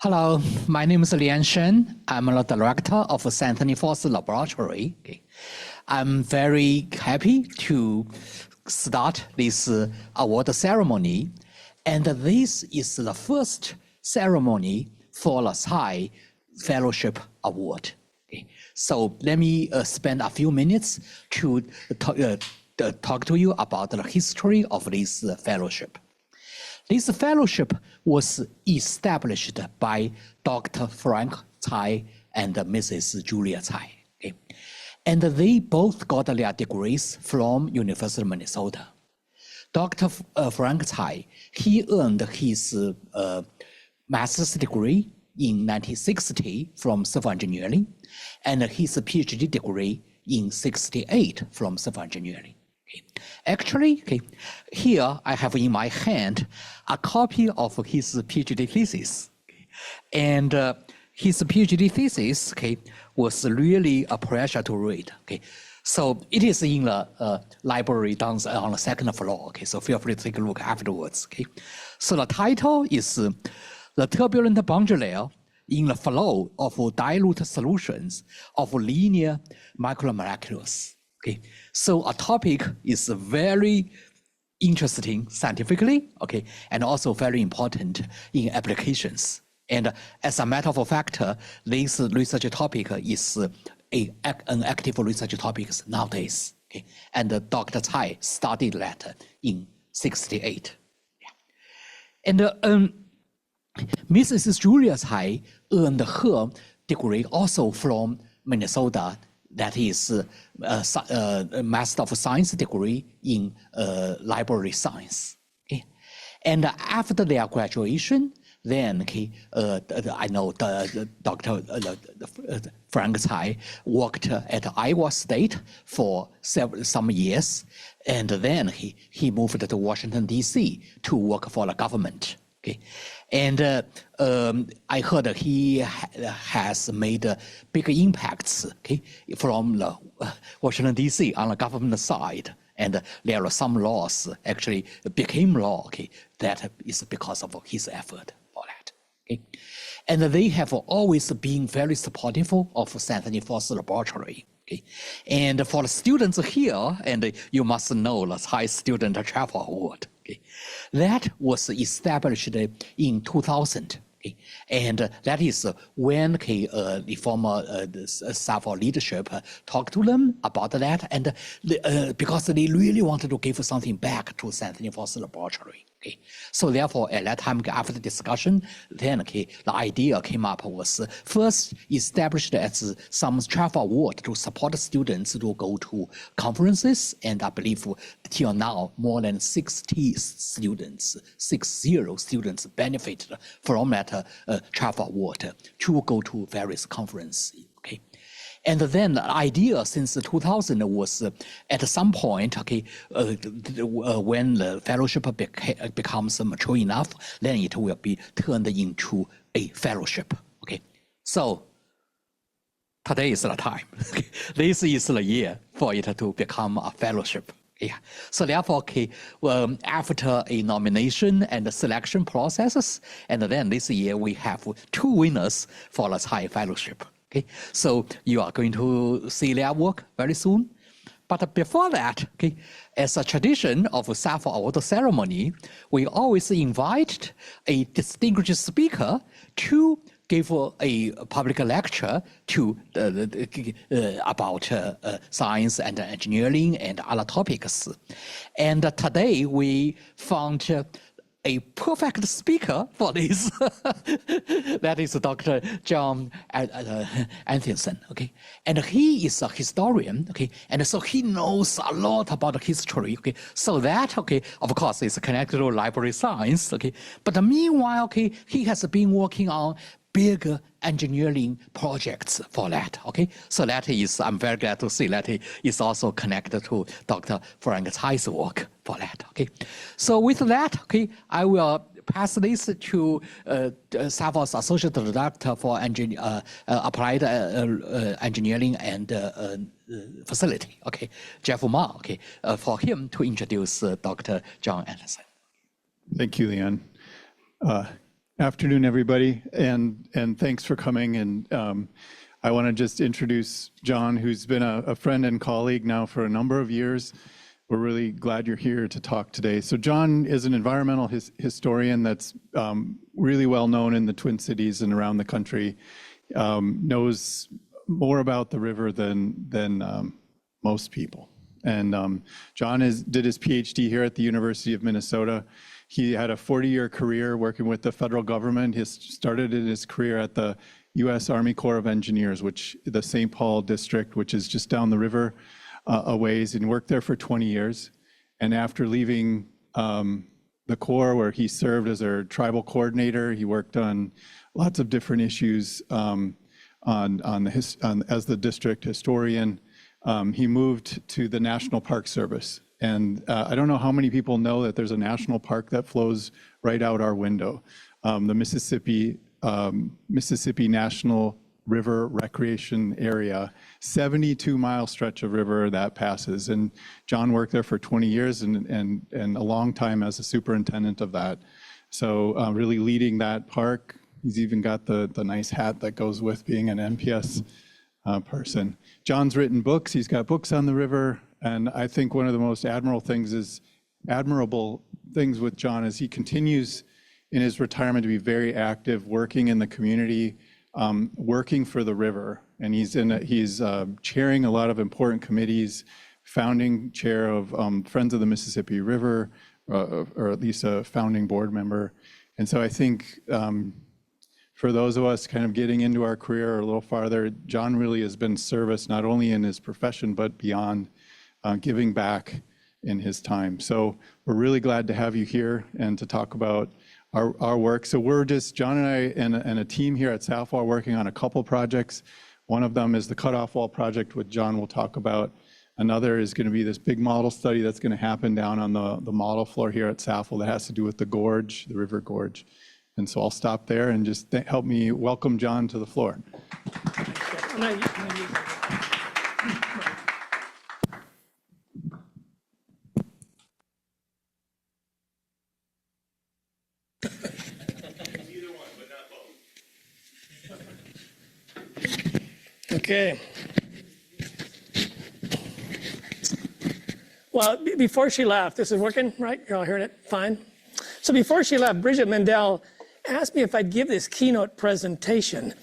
Hello, my name is Lian Shen. I'm the director of St. Anthony Foster Laboratory. Okay. I'm very happy to start this award ceremony. And this is the first ceremony for the Tsai Fellowship Award. Okay. So let me spend a few minutes to talk to you about the history of this fellowship. This fellowship was established by Dr. Frank Tsai and Mrs. Julie Tsai. Okay? And they both got their degrees from University of Minnesota. Dr. Frank Tsai, he earned his master's degree in 1960 from civil engineering, and his PhD degree in 68 from civil engineering. Actually, here I have in my hand a copy of his PhD thesis. And his PhD thesis was really a pleasure to read. So it is in the library down on the second floor. So feel free to take a look afterwards. So the title is The Turbulent Boundary Layer in the Flow of Dilute Solutions of Linear Micromolecules. So a topic is very interesting scientifically, and also very important in applications. And as a matter of fact, this research topic is an active research topic nowadays. And Dr. Tsai studied that in 68. And Mrs. Julia Tsai earned her degree also from Minnesota. That is a Master of Science degree in library science. And after their graduation, then I know Dr. Frank Tsai worked at Iowa State for some years, and then he moved to Washington, D.C. to work for the government. And I heard that he has made big impacts from the Washington, D.C. on the government side. And there are some laws actually became law that is because of his effort for that. And they have always been very supportive of St. Anthony Foster Laboratory. And for the students here, and you must know the Tsai Student Travel Award. That was established in 2000. And that is when the former staff or leadership talked to them about that, and because they really wanted to give something back to St. Anthony Foster Laboratory. So therefore, at that time, after the discussion, then the idea came up was first established as some travel award to support students to go to conferences, and I believe till now more than 60 students benefited from that travel award to go to various conferences. And then the idea since 2000 was at some point, when the fellowship becomes mature enough, then it will be turned into a fellowship. So today is the time. This is the year for it to become a fellowship. So therefore, after a nomination and selection processes, and then this year we have 2 winners for the Tsai Fellowship. So you are going to see their work very soon. But before that, as a tradition of a Sappho Award ceremony, we always invite a distinguished speaker to give a public lecture to about science and engineering and other topics. And today we found a perfect speaker for this. That is Dr. John Anfinson. And he is a historian. And so he knows a lot about history. So that of course is connected to library science. But meanwhile, he has been working on big engineering projects for that. So that is, I'm very glad to see that he is also connected to Dr. Frank Tsai's work for that. So with that, I will pass this to Sappho's Associate Director for Applied Engineering and Facility, Jeff Ma, for him to introduce Dr. John Anderson. Thank you, Leon. Afternoon, everybody, and thanks for coming. And I want to just introduce John, who's been a friend and colleague now for a number of years. We're really glad you're here to talk today. So John is an environmental historian that's really well known in the Twin Cities and around the country, knows more about the river than most people. And John did his Ph.D. here at the University of Minnesota. He had a 40-year career working with the federal government. He started his career at the U.S. Army Corps of Engineers, which the St. Paul district, which is just down the river a ways, and worked there for 20 years. And after leaving the Corps, where he served as their tribal coordinator, he worked on lots of different issues as the district historian. He moved to the National Park Service. And I don't know how many people know that there's a national park that flows right out our window, the Mississippi National River Recreation Area, 72-mile stretch of river that passes. And John worked there for 20 years and a long time as a superintendent of that. So really leading that park. He's even got the nice hat that goes with being an NPS person. John's written books. He's got books on the river. And I think one of the most admirable things with John is he continues in his retirement to be very active, working in the community, working for the river. And he's chairing a lot of important committees, founding chair of Friends of the Mississippi River, or at least a founding board member. And so I think for those of us kind of getting into our career a little farther, John really has been service not only in his profession, but beyond, giving back in his time. So we're really glad to have you here and to talk about our work. So we're just, John and I and a team here at SAFWA are working on a couple projects. One of them is the cutoff wall project, which John will talk about. Another is going to be this big model study that's going to happen down on the model floor here at SAFWA that has to do with the gorge, the river gorge. And so I'll stop there and just help me welcome John to the floor. Okay. Well, before she left, this is working, right? You're all hearing it fine? So before she left, Bridget Mendel asked me if I'd give this keynote presentation.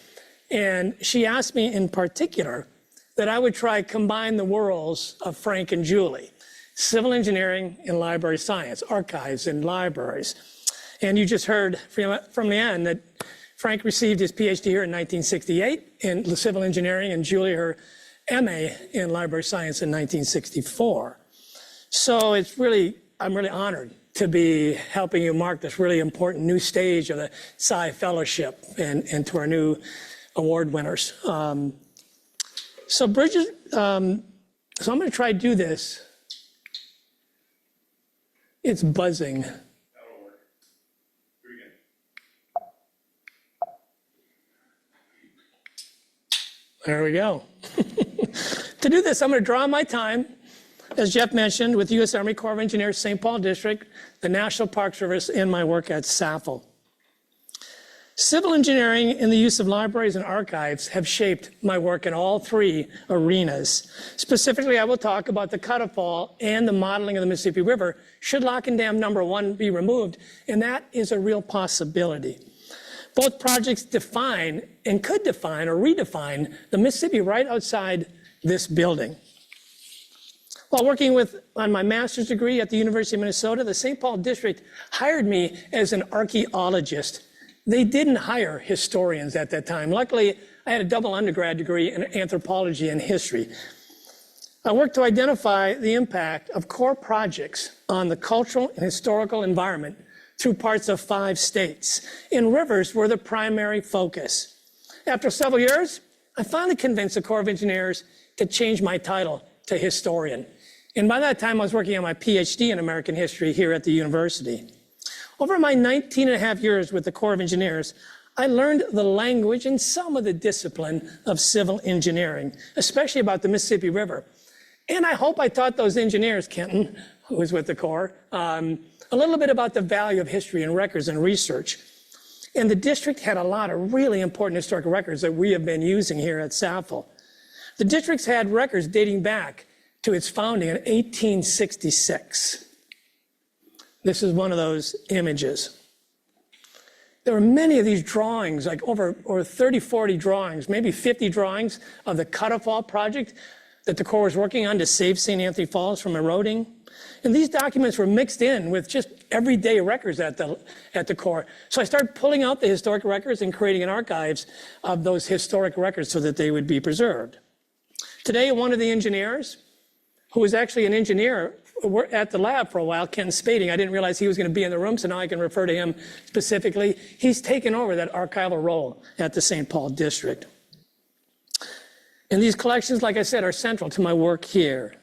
And she asked me in particular that I would try combine the worlds of Frank and Julie, civil engineering and library science, archives and libraries. And you just heard from the end that Frank received his Ph.D. here in 1968 in civil engineering, and Julie her MA in library science in 1964. So I'm really honored to be helping you mark this really important new stage of the Tsai Fellowship and to our new award winners. So Bridget, so I'm going to try to do this. It's buzzing. That'll work. Do it again. There we go. To do this, I'm going to draw on my time, as Jeff mentioned, with the U.S. Army Corps of Engineers, St. Paul District, the National Park Service, and my work at SAFWA. Civil engineering and the use of libraries and archives have shaped my work in all three arenas. Specifically, I will talk about the cutoff wall and the modeling of the Mississippi River should Lock and Dam number 1 be removed, and that is a real possibility. Both projects define and could define or redefine the Mississippi right outside this building. While working on my master's degree at the University of Minnesota, the St. Paul District hired me as an archaeologist. They didn't hire historians at that time. Luckily, I had a double undergrad degree in anthropology and history. I worked to identify the impact of core projects on the cultural and historical environment through parts of 5 states, and rivers were the primary focus. After several years, I finally convinced the Corps of Engineers to change my title to historian. And by that time, I was working on my Ph.D. in American history here at the university. Over my 19 and a half years with the Corps of Engineers, I learned the language and some of the discipline of civil engineering, especially about the Mississippi River. And I hope I taught those engineers, Kenton, who was with the Corps, a little bit about the value of history and records and research. And the district had a lot of really important historic records that we have been using here at Saffel. The district's had records dating back to its founding in 1866. This is one of those images. There were many of these drawings, like over 30, 40 drawings, maybe 50 drawings of the Cut-a-Fall project that the Corps was working on to save St. Anthony Falls from eroding. And these documents were mixed in with just everyday records at the Corps. So I started pulling out the historic records and creating an archives of those historic records so that they would be preserved. Today, one of the engineers, who was actually an engineer at the lab for a while, Ken Spading, I didn't realize he was going to be in the room, so now I can refer to him specifically. He's taken over that archival role at the St. Paul District. And these collections, like I said, are central to my work here.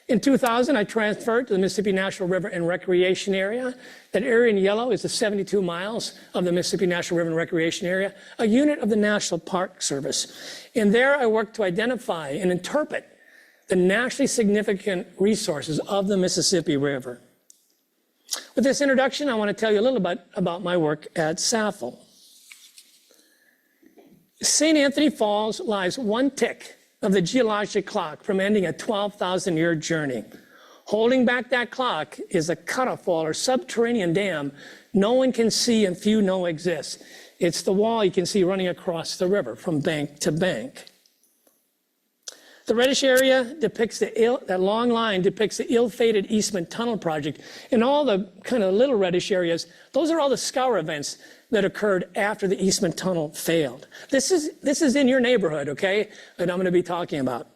In 2000, I transferred to the Mississippi National River and Recreation Area. That area in yellow is the 72 miles of the Mississippi National River and Recreation Area, a unit of the National Park Service. And there I worked to identify and interpret the nationally significant resources of the Mississippi River. With this introduction, I want to tell you a little bit about my work at Saffel. St. Anthony Falls lies one tick of the geologic clock from ending a 12,000-year journey. Holding back that clock is a cut-a-fall or subterranean dam no one can see and few know exists. It's the wall you can see running across the river from bank to bank. The reddish area depicts that long line depicts the ill-fated Eastman Tunnel project. And all the kind of little reddish areas, those are all the scour events that occurred after the Eastman Tunnel failed. This is in your neighborhood, okay, that I'm going to be talking about.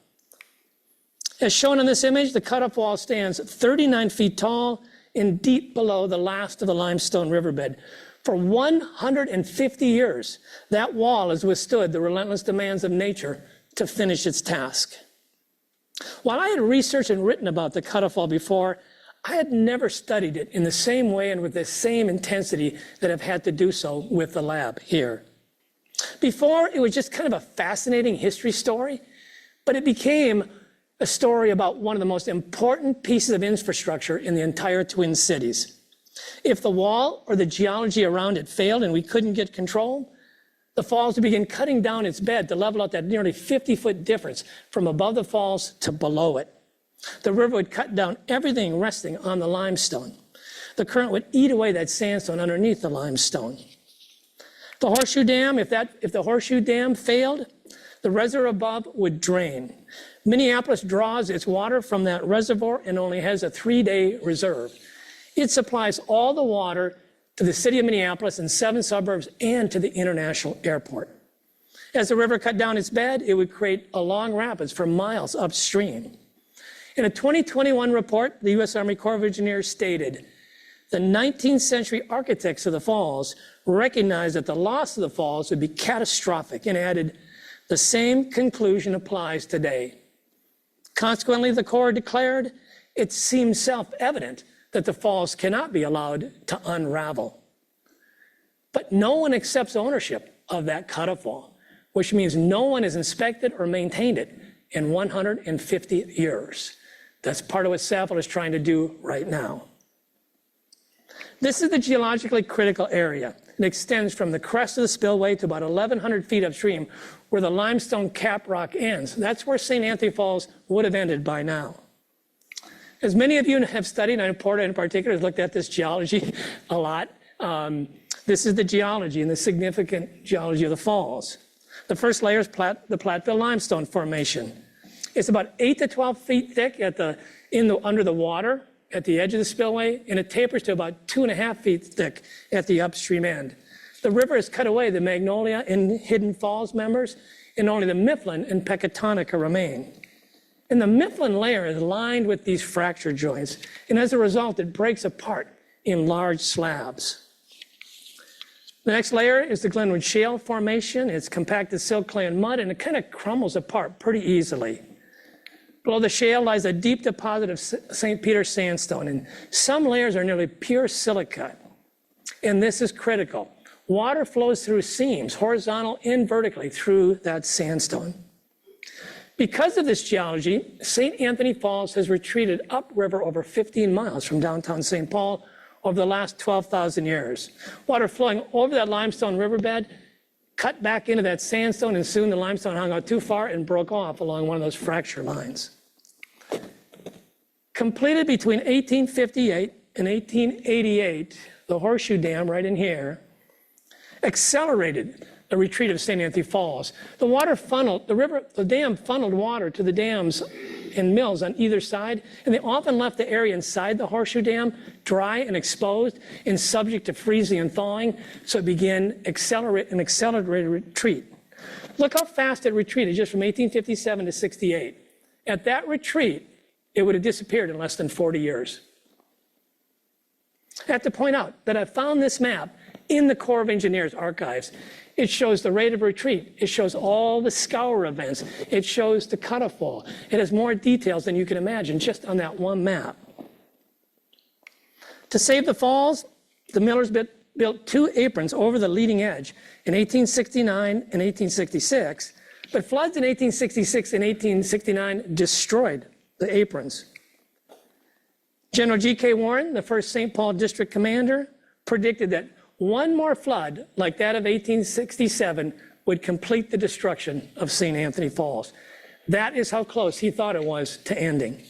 As shown in this image, the cut-off wall stands 39 feet tall and deep below the last of the limestone riverbed. For 150 years, that wall has withstood the relentless demands of nature to finish its task. While I had researched and written about the cut-off wall before, I had never studied it in the same way and with the same intensity that I've had to do so with the lab here. Before, it was just kind of a fascinating history story, but it became a story about one of the most important pieces of infrastructure in the entire Twin Cities. If the wall or the geology around it failed and we couldn't get control, the falls would begin cutting down its bed to level out that nearly 50-foot difference from above the falls to below it. The river would cut down everything resting on the limestone. The current would eat away that sandstone underneath the limestone. The Horseshoe Dam, if the Horseshoe Dam failed, the reservoir above would drain. Minneapolis draws its water from that reservoir and only has a 3-day reserve. It supplies all the water to the city of Minneapolis and 7 suburbs and to the international airport. As the river cut down its bed, it would create a long rapids for miles upstream. In a 2021 report, the U.S. Army Corps of Engineers stated, the 19th century architects of the falls recognized that the loss of the falls would be catastrophic and added, the same conclusion applies today. Consequently, the Corps declared, it seems self-evident that the falls cannot be allowed to unravel. But no one accepts ownership of that cut-off wall, which means no one has inspected or maintained it in 150 years. That's part of what Saffel is trying to do right now. This is the geologically critical area. It extends from the crest of the spillway to about 1,100 feet upstream, where the limestone cap rock ends. That's where St. Anthony Falls would have ended by now. As many of you have studied, and Porraket in particular has looked at this geology a lot, this is the geology and the significant geology of the falls. The first layer is the Platteville Limestone Formation. It's about 8 to 12 feet thick under the water at the edge of the spillway, and it tapers to about 2.5 feet thick at the upstream end. The river has cut away the Magnolia and Hidden Falls members, and only the Mifflin and Pecatonica remain. And the Mifflin layer is lined with these fracture joints, and as a result, it breaks apart in large slabs. The next layer is the Glenwood Shale Formation. It's compacted silt, clay, and mud, and it kind of crumbles apart pretty easily. Below the shale lies a deep deposit of St. Peter sandstone, and some layers are nearly pure silica. And this is critical. Water flows through seams, horizontal and vertically, through that sandstone. Because of this geology, St. Anthony Falls has retreated upriver over 15 miles from downtown St. Paul, over the last 12,000 years. Water flowing over that limestone riverbed cut back into that sandstone, and soon the limestone hung out too far and broke off along one of those fracture lines. Completed between 1858 and 1888, the Horseshoe Dam right in here accelerated the retreat of St. Anthony Falls. The dam funneled water to the dams and mills on either side, and they often left the area inside the Horseshoe Dam dry and exposed and subject to freezing and thawing, so it began an accelerated retreat. Look how fast it retreated just from 1857 to 68. At that retreat, it would have disappeared in less than 40 years. I have to point out that I found this map in the Corps of Engineers archives. It shows the rate of retreat. It shows all the scour events. It shows the cutoff fall. It has more details than you can imagine just on that one map. To save the falls, the Millers built 2 aprons over the leading edge in 1869 and 1866, but floods in 1866 and 1869 destroyed the aprons. General G.K. Warren, the first St. Paul District commander, predicted that one more flood like that of 1867 would complete the destruction of St. Anthony Falls. That is how close he thought it was to ending.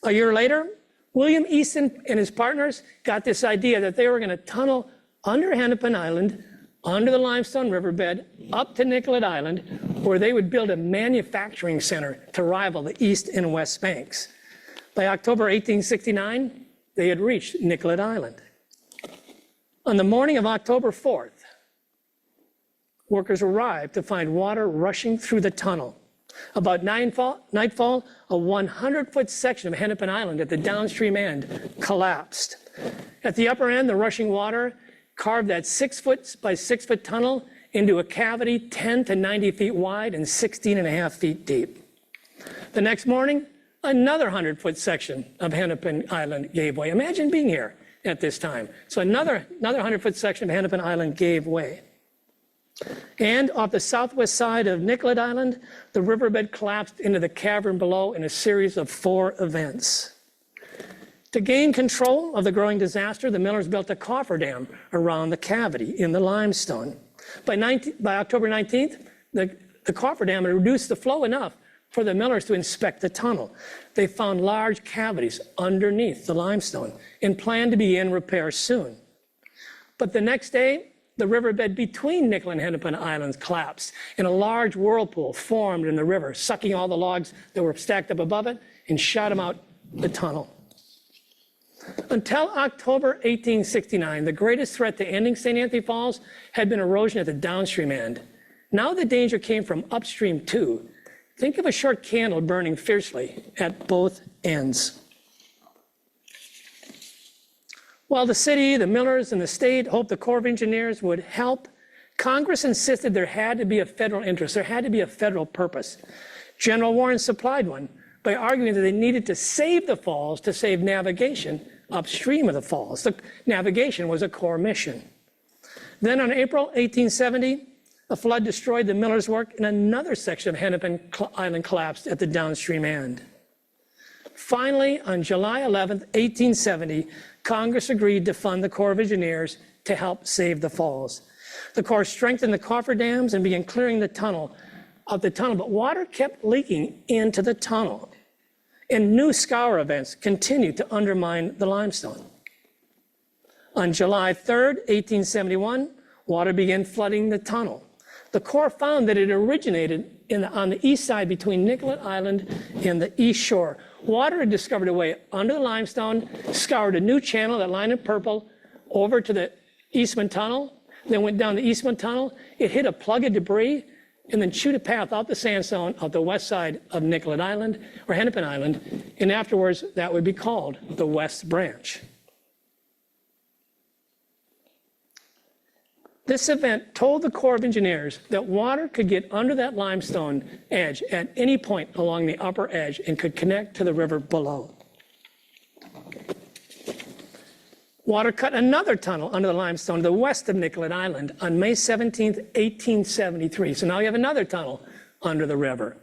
A year later, William Easton and his partners got this idea that they were going to tunnel under Hennepin Island, under the limestone riverbed, up to Nicollet Island, where they would build a manufacturing center to rival the east and west banks. By October 1869, they had reached Nicollet Island. On the morning of October 4th, workers arrived to find water rushing through the tunnel. About nightfall, a 100-foot section of Hennepin Island at the downstream end collapsed. At the upper end, the rushing water carved that 6-foot by 6-foot tunnel into a cavity 10 to 90 feet wide and 16.5 feet deep. The next morning, another 100-foot section of Hennepin Island gave way. Imagine being here at this time. So another 100-foot section of Hennepin Island gave way. And off the southwest side of Nicollet Island, the riverbed collapsed into the cavern below in a series of 4 events. To gain control of the growing disaster, the Millers built a cofferdam around the cavity in the limestone. By October 19th, the cofferdam had reduced the flow enough for the Millers to inspect the tunnel. They found large cavities underneath the limestone and planned to begin repairs soon. But the next day, the riverbed between Nicollet and Hennepin Islands collapsed, and a large whirlpool formed in the river, sucking all the logs that were stacked up above it and shot them out the tunnel. Until October 1869, the greatest threat to ending St. Anthony Falls had been erosion at the downstream end. Now the danger came from upstream too. Think of a short candle burning fiercely at both ends. While the city, the Millers, and the state hoped the Corps of Engineers would help, Congress insisted there had to be a federal interest, there had to be a federal purpose. General Warren supplied one by arguing that they needed to save the falls to save navigation upstream of the falls. The navigation was a Corps mission. Then on April 1870, a flood destroyed the Millers' work, and another section of Hennepin Island collapsed at the downstream end. Finally, on July 11, 1870, Congress agreed to fund the Corps of Engineers to help save the falls. The Corps strengthened the cofferdams and began clearing the tunnel, but water kept leaking into the tunnel, and new scour events continued to undermine the limestone. On July 3, 1871, water began flooding the tunnel. The Corps found that it originated on the east side between Nicollet Island and the east shore. Water had discovered a way under the limestone, scoured a new channel that lined in purple over to the Eastman Tunnel, then went down the Eastman Tunnel. It hit a plug of debris and then chewed a path out the sandstone out the west side of Nicollet Island or Hennepin Island, and afterwards that would be called the West Branch. This event told the Corps of Engineers that water could get under that limestone edge at any point along the upper edge and could connect to the river below. Water cut another tunnel under the limestone to the west of Nicollet Island on May 17, 1873. So now you have another tunnel under the river.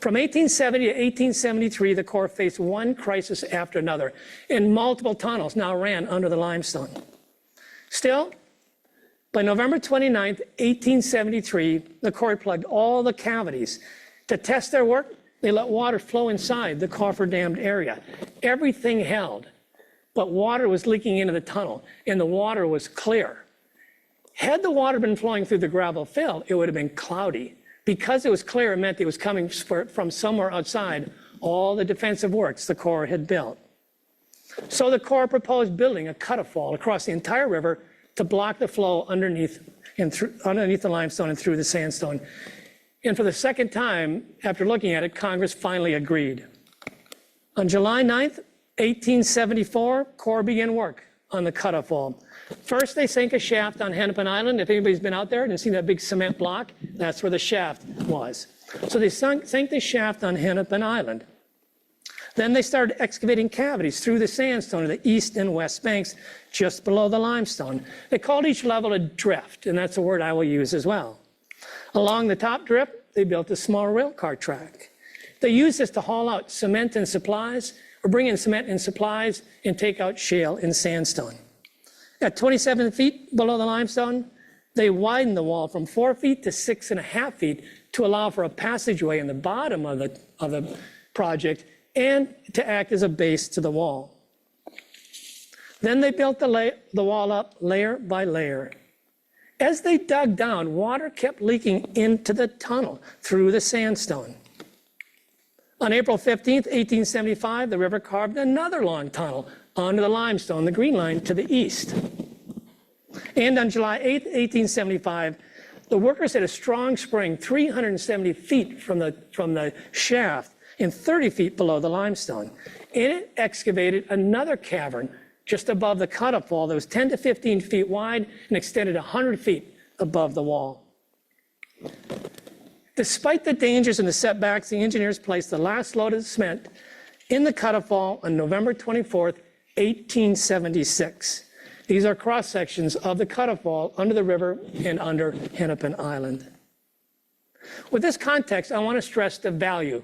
From 1870 to 1873, the Corps faced one crisis after another, and multiple tunnels now ran under the limestone. Still, by November 29, 1873, the Corps plugged all the cavities. To test their work, they let water flow inside the coffer-dammed area. Everything held, but water was leaking into the tunnel, and the water was clear. Had the water been flowing through the gravel fill, it would have been cloudy. Because it was clear, it meant it was coming from somewhere outside all the defensive works the Corps had built. So the Corps proposed building a cut-off across the entire river to block the flow underneath the limestone and through the sandstone. And for the second time, after looking at it, Congress finally agreed. On July 9th, 1874, Corps began work on the cut-off wall. First, they sank a shaft on Hennepin Island. If anybody's been out there and seen that big cement block, that's where the shaft was. So they sank the shaft on Hennepin Island. Then they started excavating cavities through the sandstone of the east and west banks just below the limestone. They called each level a drift, and that's a word I will use as well. Along the top drift, they built a small rail car track. They used this to haul out cement and supplies, or bring in cement and supplies and take out shale and sandstone. At 27 feet below the limestone, they widened the wall from 4 feet to 6.5 feet to allow for a passageway in the bottom of the project and to act as a base to the wall. Then they built the wall up layer by layer. As they dug down, water kept leaking into the tunnel through the sandstone. On April 15th, 1875, the river carved another long tunnel under the limestone, the Green Line, to the east. And on July 8th, 1875, the workers had a strong spring 370 feet from the shaft and 30 feet below the limestone. And it excavated another cavern just above the cut-off wall that was 10 to 15 feet wide and extended 100 feet above the wall. Despite the dangers and the setbacks, the engineers placed the last load of cement in the cut-off wall on November 24th, 1876. These are cross-sections of the cut-off wall under the river and under Hennepin Island. With this context, I want to stress the value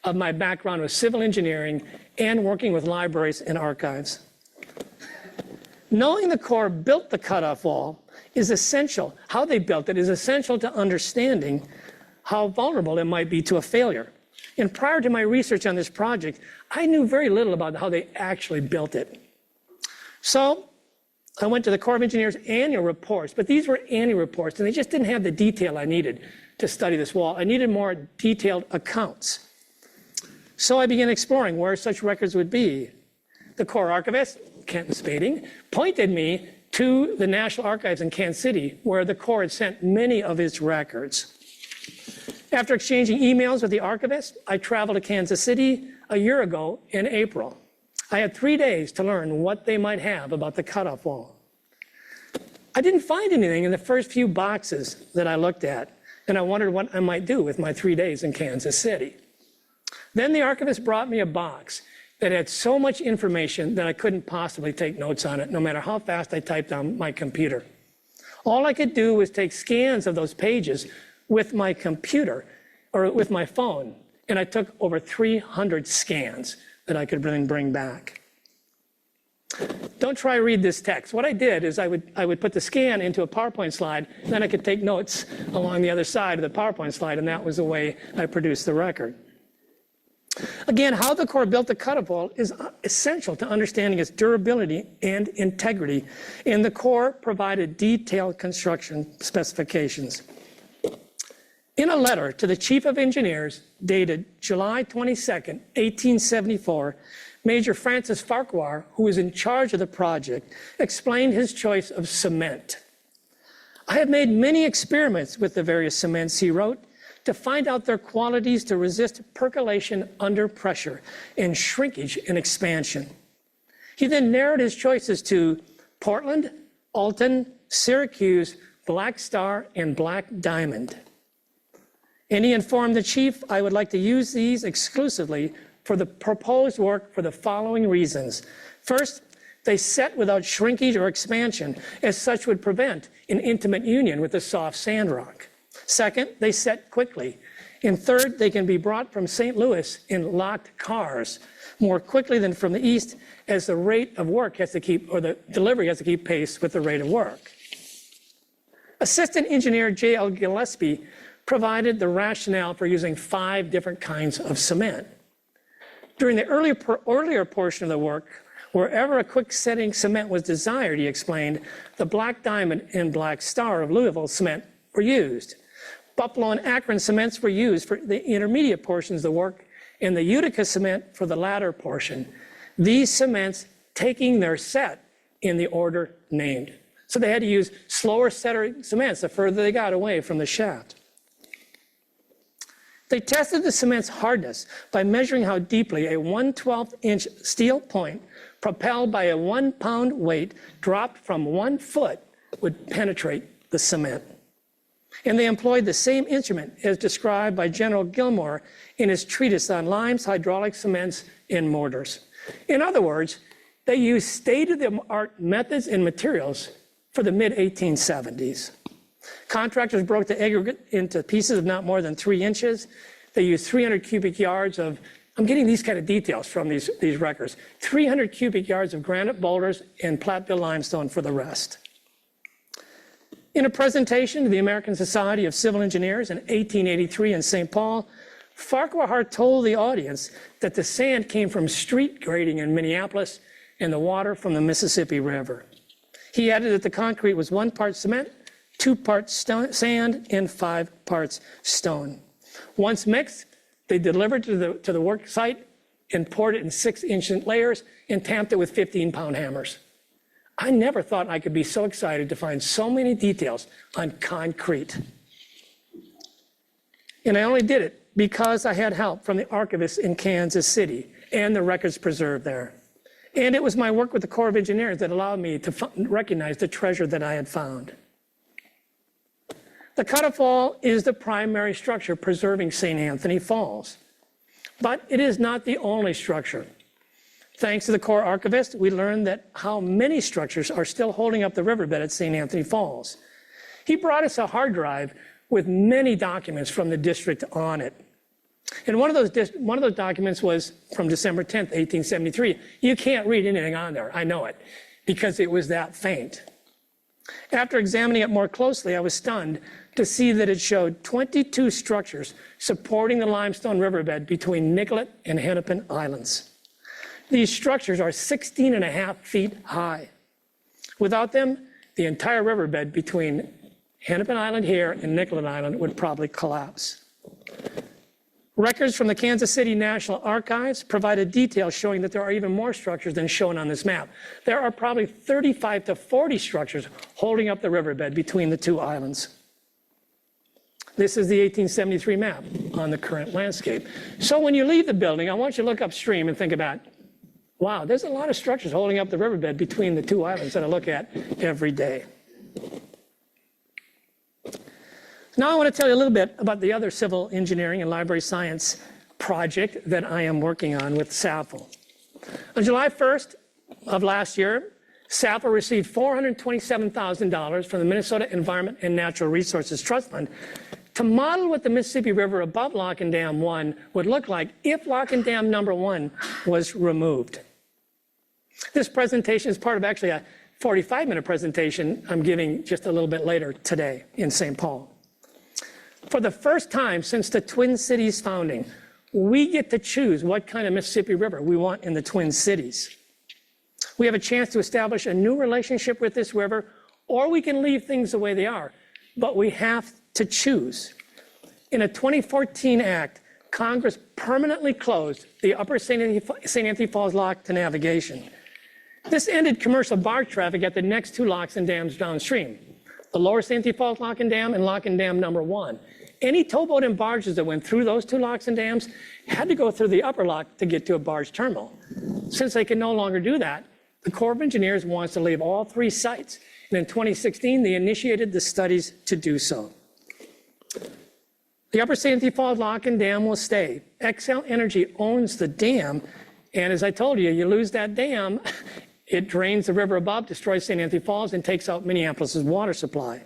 of my background with civil engineering and working with libraries and archives. Knowing the Corps built the cut-off wall is essential. How they built it is essential to understanding how vulnerable it might be to a failure. And prior to my research on this project, I knew very little about how they actually built it. So I went to the Corps of Engineers annual reports, but these were annual reports, and they just didn't have the detail I needed to study this wall. I needed more detailed accounts. So I began exploring where such records would be. The Corps archivist, Kent Spading, pointed me to the National Archives in Kansas City, where the Corps had sent many of its records. After exchanging emails with the archivist, I traveled to Kansas City a year ago in April. I had 3 days to learn what they might have about the cut-off wall. I didn't find anything in the first few boxes that I looked at, and I wondered what I might do with my 3 days in Kansas City. Then the archivist brought me a box that had so much information that I couldn't possibly take notes on it, no matter how fast I typed on my computer. All I could do was take scans of those pages with my computer or with my phone, and I took over 300 scans that I could bring back. Don't try to read this text. What I did is I would put the scan into a PowerPoint slide, and then I could take notes along the other side of the PowerPoint slide, and that was the way I produced the record. Again, how the Corps built the cut-off wall is essential to understanding its durability and integrity, and the Corps provided detailed construction specifications. In a letter to the Chief of Engineers dated July 22nd, 1874, Major Francis Farquhar, who was in charge of the project, explained his choice of cement. I have made many experiments with the various cements, he wrote, to find out their qualities to resist percolation under pressure and shrinkage and expansion. He then narrowed his choices to Portland, Alton, Syracuse, Black Star, and Black Diamond. And he informed the chief, I would like to use these exclusively for the proposed work for the following reasons. First, they set without shrinkage or expansion, as such would prevent an intimate union with the soft sand rock. Second, they set quickly. And third, they can be brought from St. Louis in locked cars more quickly than from the east, as the rate of work has to keep, or the delivery has to keep pace with the rate of work. Assistant engineer J.L. Gillespie provided the rationale for using 5 different kinds of cement. During the earlier portion of the work, wherever a quick-setting cement was desired, he explained, the Black Diamond and Black Star of Louisville cement were used. Buffalo and Akron cements were used for the intermediate portions of the work, and the Utica cement for the latter portion. These cements taking their set in the order named. So they had to use slower setter cements the further they got away from the shaft. They tested the cement's hardness by measuring how deeply a 1/12-inch steel point propelled by a 1-pound weight dropped from 1 foot would penetrate the cement. And they employed the same instrument as described by General Gilmore in his treatise on limes, hydraulic cements, and mortars. In other words, they used state-of-the-art methods and materials for the mid-1870s. Contractors broke the aggregate into pieces of not more than 3 inches. They used 300 cubic yards of, I'm getting these kind of details from these records, 300 cubic yards of granite boulders and Platteville limestone for the rest. In a presentation to the American Society of Civil Engineers in 1883 in St. Paul, Farquhar told the audience that the sand came from street grading in Minneapolis and the water from the Mississippi River. He added that the concrete was 1 part cement, 2 parts sand, and 5 parts stone. Once mixed, they delivered to the work site and poured it in 6-inch layers and tamped it with 15-pound hammers. I never thought I could be so excited to find so many details on concrete. And I only did it because I had help from the archivists in Kansas City and the records preserved there. And it was my work with the Corps of Engineers that allowed me to recognize the treasure that I had found. The Cutoff Wall is the primary structure preserving St. Anthony Falls, but it is not the only structure. Thanks to the Corps archivist, we learned that how many structures are still holding up the riverbed at St. Anthony Falls. He brought us a hard drive with many documents from the district on it. And one of those documents was from December 10th, 1873. You can't read anything on there, I know it, because it was that faint. After examining it more closely, I was stunned to see that it showed 22 structures supporting the limestone riverbed between Nicollet and Hennepin Islands. These structures are 16.5 feet high. Without them, the entire riverbed between Hennepin Island here and Nicollet Island would probably collapse. Records from the Kansas City National Archives provided details showing that there are even more structures than shown on this map. There are probably 35 to 40 structures holding up the riverbed between the 2 islands. This is the 1873 map on the current landscape. So when you leave the building, I want you to look upstream and think about, wow, there's a lot of structures holding up the riverbed between the 2 islands that I look at every day. Now I want to tell you a little bit about the other civil engineering and library science project that I am working on with SAFL. On July 1st of last year, SAFL received $427,000 from the Minnesota Environment and Natural Resources Trust Fund to model what the Mississippi River above Lock and Dam 1 would look like if Lock and Dam number 1 was removed. This presentation is part of actually a 45-minute presentation I'm giving just a little bit later today in St. Paul. For the first time since the Twin Cities founding, we get to choose what kind of Mississippi River we want in the Twin Cities. We have a chance to establish a new relationship with this river, or we can leave things the way they are, but we have to choose. In a 2014 act, Congress permanently closed the upper St. Anthony Falls Lock to navigation. This ended commercial barge traffic at the next 2 locks and dams downstream, the lower St. Anthony Falls Lock and Dam number 1. Any towboat and barges that went through those 2 locks and dams had to go through the upper lock to get to a barge terminal. Since they can no longer do that, the Corps of Engineers wants to leave all 3 sites. And in 2016, they initiated the studies to do so. The upper St. Anthony Falls Lock and Dam will stay. Xcel Energy owns the dam. And as I told you, you lose that dam, it drains the river above, destroys St. Anthony Falls, and takes out Minneapolis' water supply.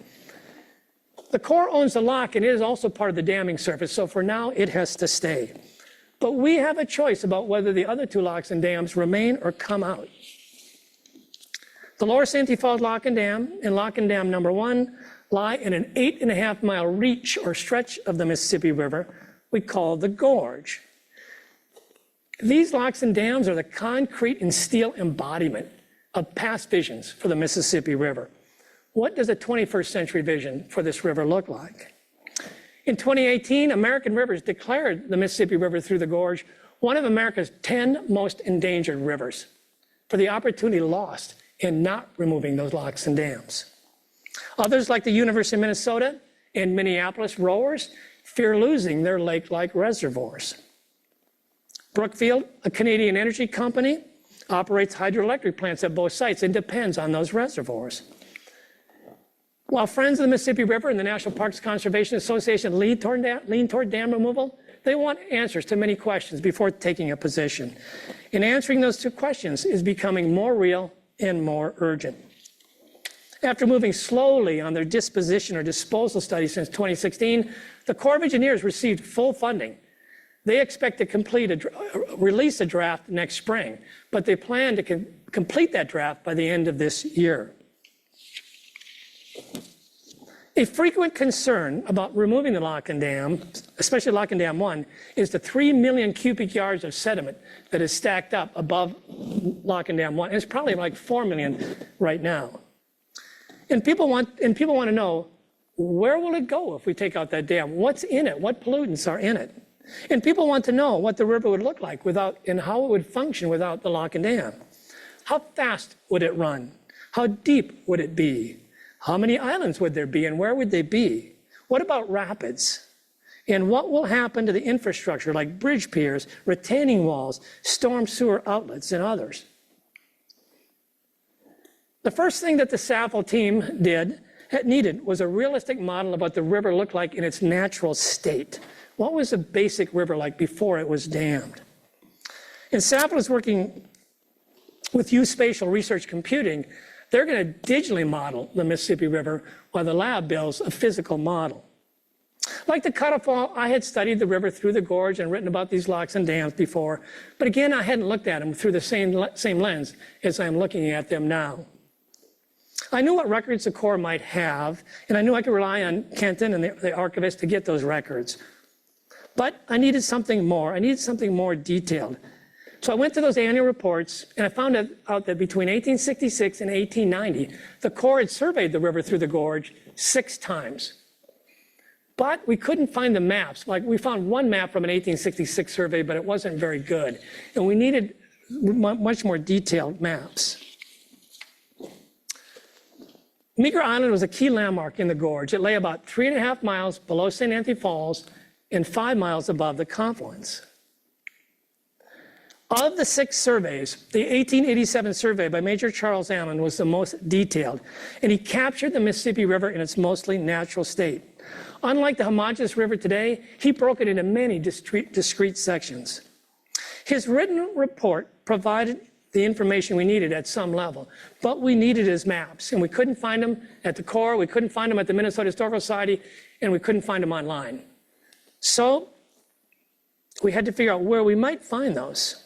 The Corps owns the lock, and it is also part of the damming surface, so for now, it has to stay. But we have a choice about whether the other two locks and dams remain or come out. The Lower Santee Falls Lock and Dam and Lock and Dam number 1 lie in an 8.5-mile reach or stretch of the Mississippi River we call the Gorge. These locks and dams are the concrete and steel embodiment of past visions for the Mississippi River. What does a 21st century vision for this river look like? In 2018, American Rivers declared the Mississippi River through the Gorge one of America's 10 most endangered rivers for the opportunity lost in not removing those locks and dams. Others, like the University of Minnesota and Minneapolis rowers, fear losing their lake-like reservoirs. Brookfield, a Canadian energy company, operates hydroelectric plants at both sites and depends on those reservoirs. While Friends of the Mississippi River and the National Parks Conservation Association lean toward dam removal, they want answers to many questions before taking a position. And answering those two questions is becoming more real and more urgent. After moving slowly on their disposition or disposal study since 2016, the Corps of Engineers received full funding. They expect to release a draft next spring, but they plan to complete that draft by the end of this year. A frequent concern about removing the lock and dam, especially Lock and Dam 1, is the 3 million cubic yards of sediment that is stacked up above Lock and Dam 1. It's probably like 4 million right now. And people want to know, where will it go if we take out that dam? What's in it? What pollutants are in it? And people want to know what the river would look like without, and how it would function without the lock and dam. How fast would it run? How deep would it be? How many islands would there be, and where would they be? What about rapids? And what will happen to the infrastructure like bridge piers, retaining walls, storm sewer outlets, and others? The first thing that the SAFL team needed was a realistic model of what the river looked like in its natural state. What was a basic river like before it was dammed? And SAFL is working with U Spatial Research Computing. They're going to digitally model the Mississippi River while the lab builds a physical model. Like the Cuttafall, I had studied the river through the gorge and written about these locks and dams before, but again, I hadn't looked at them through the same lens as I'm looking at them now. I knew what records the Corps might have, and I knew I could rely on Kenton and the archivist to get those records. But I needed something more. I needed something more detailed. So I went to those annual reports, and I found out that between 1866 and 1890, the Corps had surveyed the river through the gorge 6 times. But we couldn't find the maps. Like, we found one map from an 1866 survey, but it wasn't very good. And we needed much more detailed maps. Meeker Island was a key landmark in the gorge. It lay about 3.5 miles below St. Anthony Falls and 5 miles above the confluence. Of the 6 surveys, the 1887 survey by Major Charles Allen was the most detailed, and he captured the Mississippi River in its mostly natural state. Unlike the homogeneous river today, he broke it into many discrete sections. His written report provided the information we needed at some level, but we needed his maps, and we couldn't find them at the Corps, we couldn't find them at the Minnesota Historical Society, and we couldn't find them online. So we had to figure out where we might find those.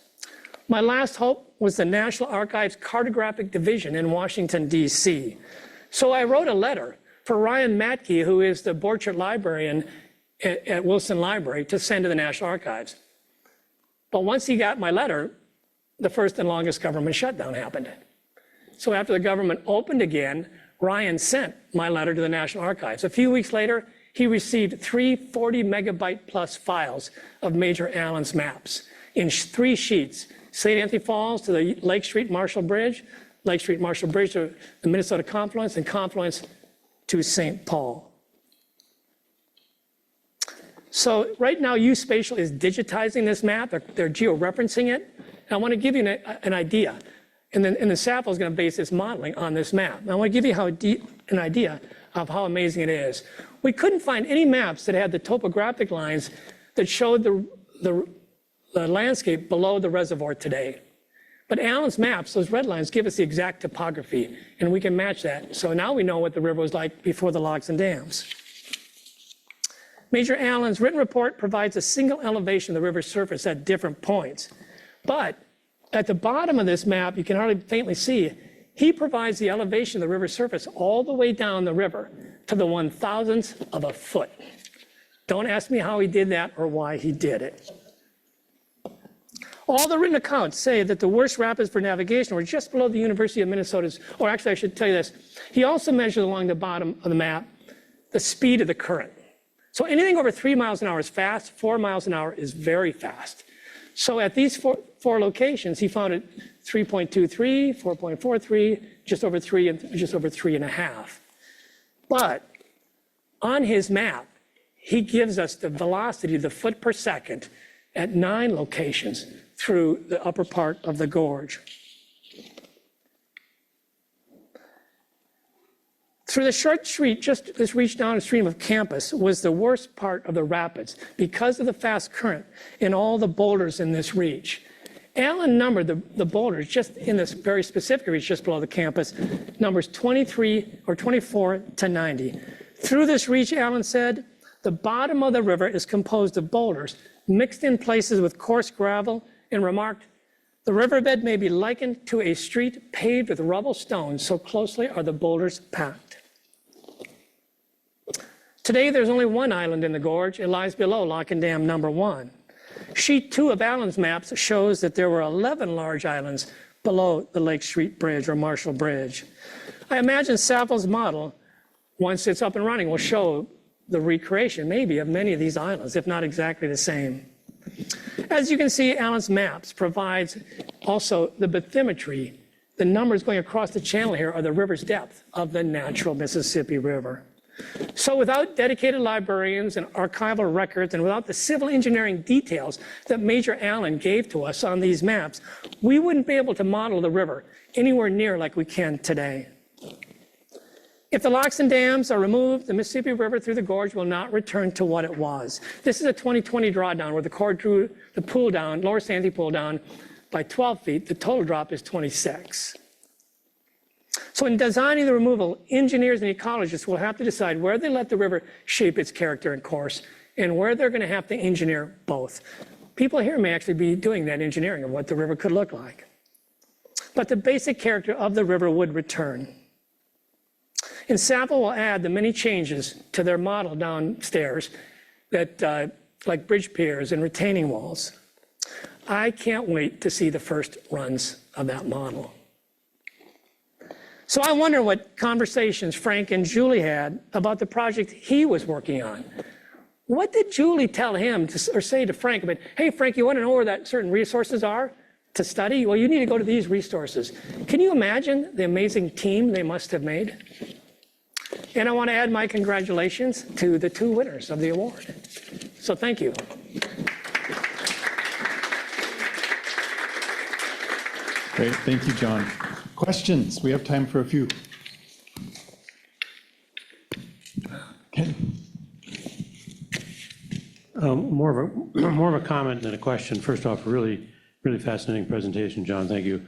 My last hope was the National Archives Cartographic Division in Washington, D.C. So I wrote a letter for Ryan Matkey, who is the Borchardt librarian at Wilson Library, to send to the National Archives. But once he got my letter, the first and longest government shutdown happened. So after the government opened again, Ryan sent my letter to the National Archives. A few weeks later, he received 3 40-megabyte-plus files of Major Allen's maps in 3 sheets. St. Anthony Falls to the Lake Street Marshall Bridge, Lake Street Marshall Bridge to the Minnesota Confluence, and Confluence to St. Paul. So right now, U Spatial is digitizing this map. They're georeferencing it. And I want to give you an idea. And then the SAFL is going to base its modeling on this map. And I want to give you an idea of how amazing it is. We couldn't find any maps that had the topographic lines that showed the landscape below the reservoir today. But Allen's maps, those red lines, give us the exact topography, and we can match that. So now we know what the river was like before the locks and dams. Major Allen's written report provides a single elevation of the river's surface at different points. But at the bottom of this map, you can hardly faintly see, he provides the elevation of the river's surface all the way down the river to the 1,000th of a foot. Don't ask me how he did that or why he did it. All the written accounts say that the worst rapids for navigation were just below the University of Minnesota's, or actually I should tell you this, he also measured along the bottom of the map the speed of the current. So anything over 3 miles an hour is fast, 4 miles an hour is very fast. So at these four locations, he found it 3.23, 4.43, just over 3, and just over 3.5. But on his map, he gives us the velocity, the foot per second, at 9 locations through the upper part of the gorge. Through the short street, just this reach downstream of campus was the worst part of the rapids because of the fast current and all the boulders in this reach. Allen numbered the boulders just in this very specific reach just below the campus, numbers 23 or 24 to 90. Through this reach, Allen said, the bottom of the river is composed of boulders mixed in places with coarse gravel, and remarked, the riverbed may be likened to a street paved with rubble stones, so closely are the boulders packed. Today, there's only one island in the gorge. It lies below Lock and Dam number 1. Sheet 2 of Allen's maps shows that there were 11 large islands below the Lake Street Bridge or Marshall Bridge. I imagine Sappho's model, once it's up and running, will show the recreation, maybe, of many of these islands, if not exactly the same. As you can see, Allen's maps provides also the bathymetry. The numbers going across the channel here are the river's depth of the natural Mississippi River. So without dedicated librarians and archival records, and without the civil engineering details that Major Allen gave to us on these maps, we wouldn't be able to model the river anywhere near like we can today. If the locks and dams are removed, the Mississippi River through the gorge will not return to what it was. This is a 2020 drawdown where the Corps drew the pool down, Lower Santee pool down by 12 feet. The total drop is 26. So in designing the removal, engineers and ecologists will have to decide where they let the river shape its character and course, and where they're going to have to engineer both. People here may actually be doing that engineering of what the river could look like. But the basic character of the river would return. And Sappho will add the many changes to their model downstairs that, like bridge piers and retaining walls. I can't wait to see the first runs of that model. So I wonder what conversations Frank and Julie had about the project he was working on. What did Julie tell him or say to Frank about, hey, Frank, you want to know where that certain resources are to study? Well, you need to go to these resources. Can you imagine the amazing team they must have made? And I want to add my congratulations to the 2 winners of the award. So thank you. Great, thank you, John. Questions? We have time for a few. Okay. More of a comment than a question. First off, really fascinating presentation, John. Thank you.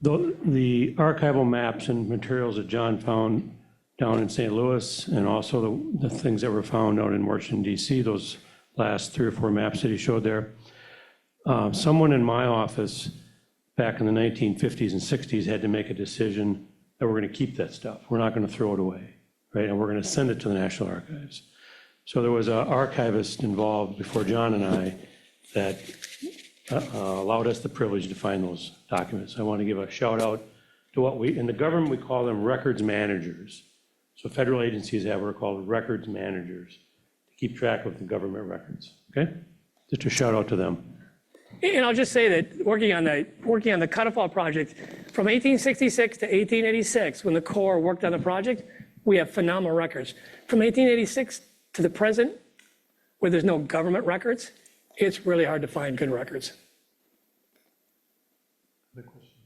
The archival maps and materials that John found down in St. Louis, and also the things that were found out in Washington, D.C., those last 3 or 4 maps that he showed there. Someone in my office back in the 1950s and 60s had to make a decision that we're going to keep that stuff. We're not going to throw it away, right? And we're going to send it to the National Archives. So there was an archivist involved before John and I that allowed us the privilege to find those documents. I want to give a shout out to what in the government, we call them records managers. So federal agencies have what are called records managers to keep track of the government records, okay? Just a shout out to them. And I'll just say that working on the Cuttafall project, from 1866 to 1886, when the Corps worked on the project, we have phenomenal records. From 1886 to the present, where there's no government records, it's really hard to find good records. Other questions?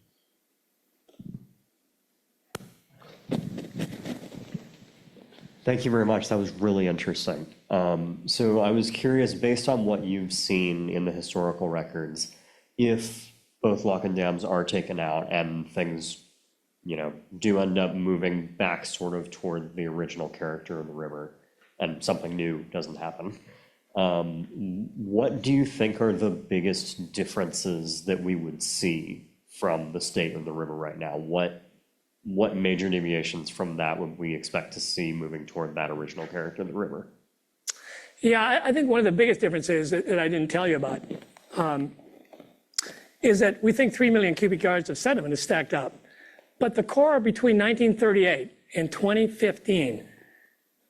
Thank you very much. That was really interesting. So I was curious, based on what you've seen in the historical records, if both lock and dams are taken out and things, do end up moving back sort of toward the original character of the river, and something new doesn't happen. What do you think are the biggest differences that we would see from the state of the river right now? What major deviations from that would we expect to see moving toward that original character of the river? Yeah, I think one of the biggest differences that I didn't tell you about is that we think 3 million cubic yards of sediment is stacked up. But the core between 1938 and 2015,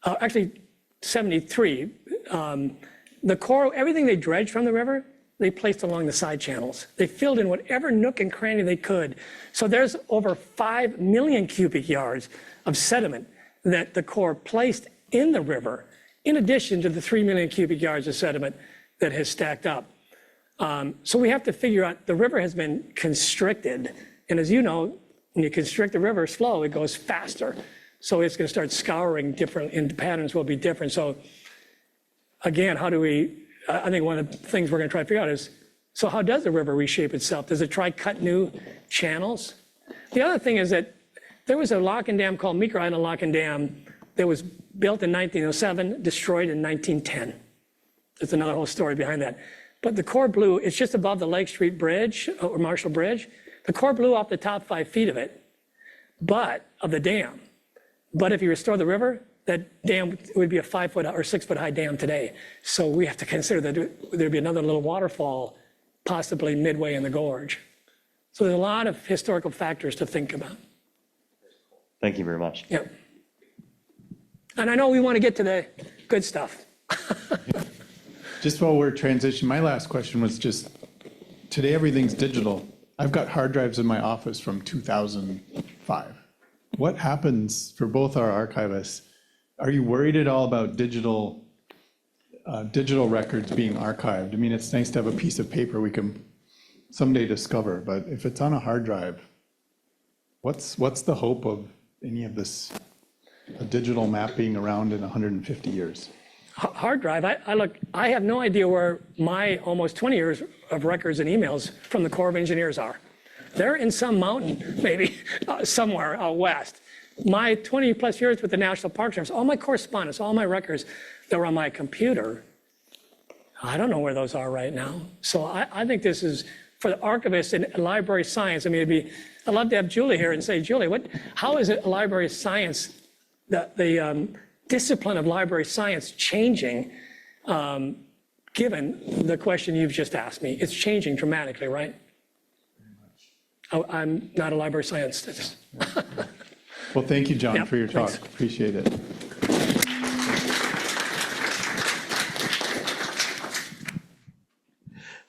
actually 73, the core, everything they dredged from the river, they placed along the side channels. They filled in whatever nook and cranny they could. So there's over 5 million cubic yards of sediment that the Corps placed in the river, in addition to the 3 million cubic yards of sediment that has stacked up. So we have to figure out, the river has been constricted. And as you know, when you constrict the river's flow, it goes faster. So it's going to start scouring different, and the patterns will be different. So again, how do we, I think one of the things we're going to try to figure out is, so how does the river reshape itself? Does it try cut new channels? The other thing is that there was a lock and dam called Meeker Island Lock and Dam that was built in 1907, destroyed in 1910. There's another whole story behind that. But the core blew, it's just above the Lake Street Bridge, or Marshall Bridge. The core blew off the top 5 feet of it, of the dam. But if you restore the river, that dam would be a 5-foot or 6-foot high dam today. So we have to consider that there'd be another little waterfall, possibly midway in the gorge. So there's a lot of historical factors to think about. Thank you very much. Yeah. And I know we want to get to the good stuff. Just while we're transitioning, my last question was just, today everything's digital. I've got hard drives in my office from 2005. What happens for both our archivists? Are you worried at all about digital records being archived? I mean, it's nice to have a piece of paper we can someday discover, but if it's on a hard drive, what's the hope of any of this, a digital map being around in 150 years? Hard drive, I have no idea where my almost 20 years of records and emails from the Corps of Engineers are. They're in some mountain, maybe somewhere out west. My 20 plus years with the National Park Service, all my correspondence, all my records that were on my computer, I don't know where those are right now. So I think this is, for the archivists in library science, I mean, I'd love to have Julie here and say, Julie, how is it library science, the discipline of library science changing, given the question you've just asked me? It's changing dramatically, right? I'm not a library scientist. Well, thank you, John, for your talk. Thanks. Appreciate it.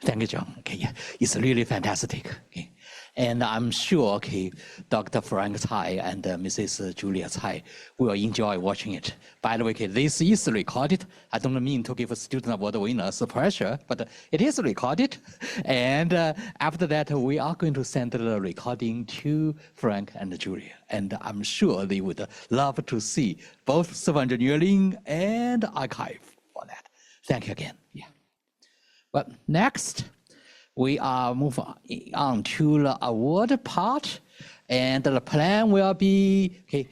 Thank you, John. Okay, yeah, it's really fantastic. Okay. And I'm sure, okay, Dr. Frank Tsai and Mrs. Julie Tsai will enjoy watching it. By the way, okay, this is recorded. I don't mean to give a student award winners pressure, but it is recorded. And after that, we are going to send the recording to Frank and Julie. And I'm sure they would love to see both civil engineering and archive for that. Thank you again. Yeah. But next, we are moving on to the award part, and the plan will be, okay,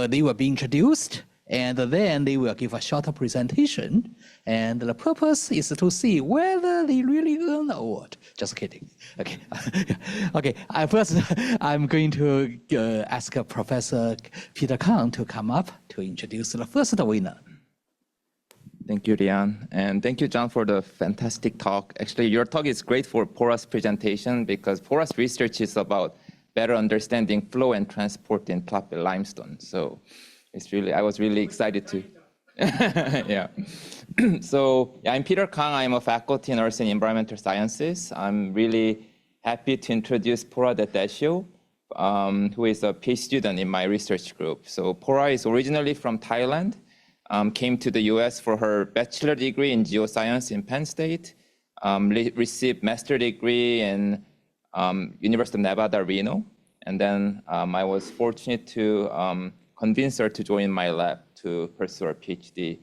they will be introduced, and then they will give a short presentation, and the purpose is to see whether they really earn the award. Just kidding. Okay. Okay. First, I'm going to ask Professor Peter Kang to come up to introduce the first winner. Thank you, Lian. And thank you, John, for the fantastic talk. Actually, your talk is great for porous presentation because porous research is about better understanding flow and transport in Tlapa limestone. So it's really, I was really excited to. Yeah. So yeah, I'm Peter Kang. I'm a faculty nurse in environmental sciences. I'm really happy to introduce Porra Dechdacho, who is a PhD student in my research group. So Porra is originally from Thailand. Came to the US for her bachelor degree in geoscience in Penn State, received master degree in University of Nevada, Reno. And then I was fortunate to convince her to join my lab to pursue her PhD.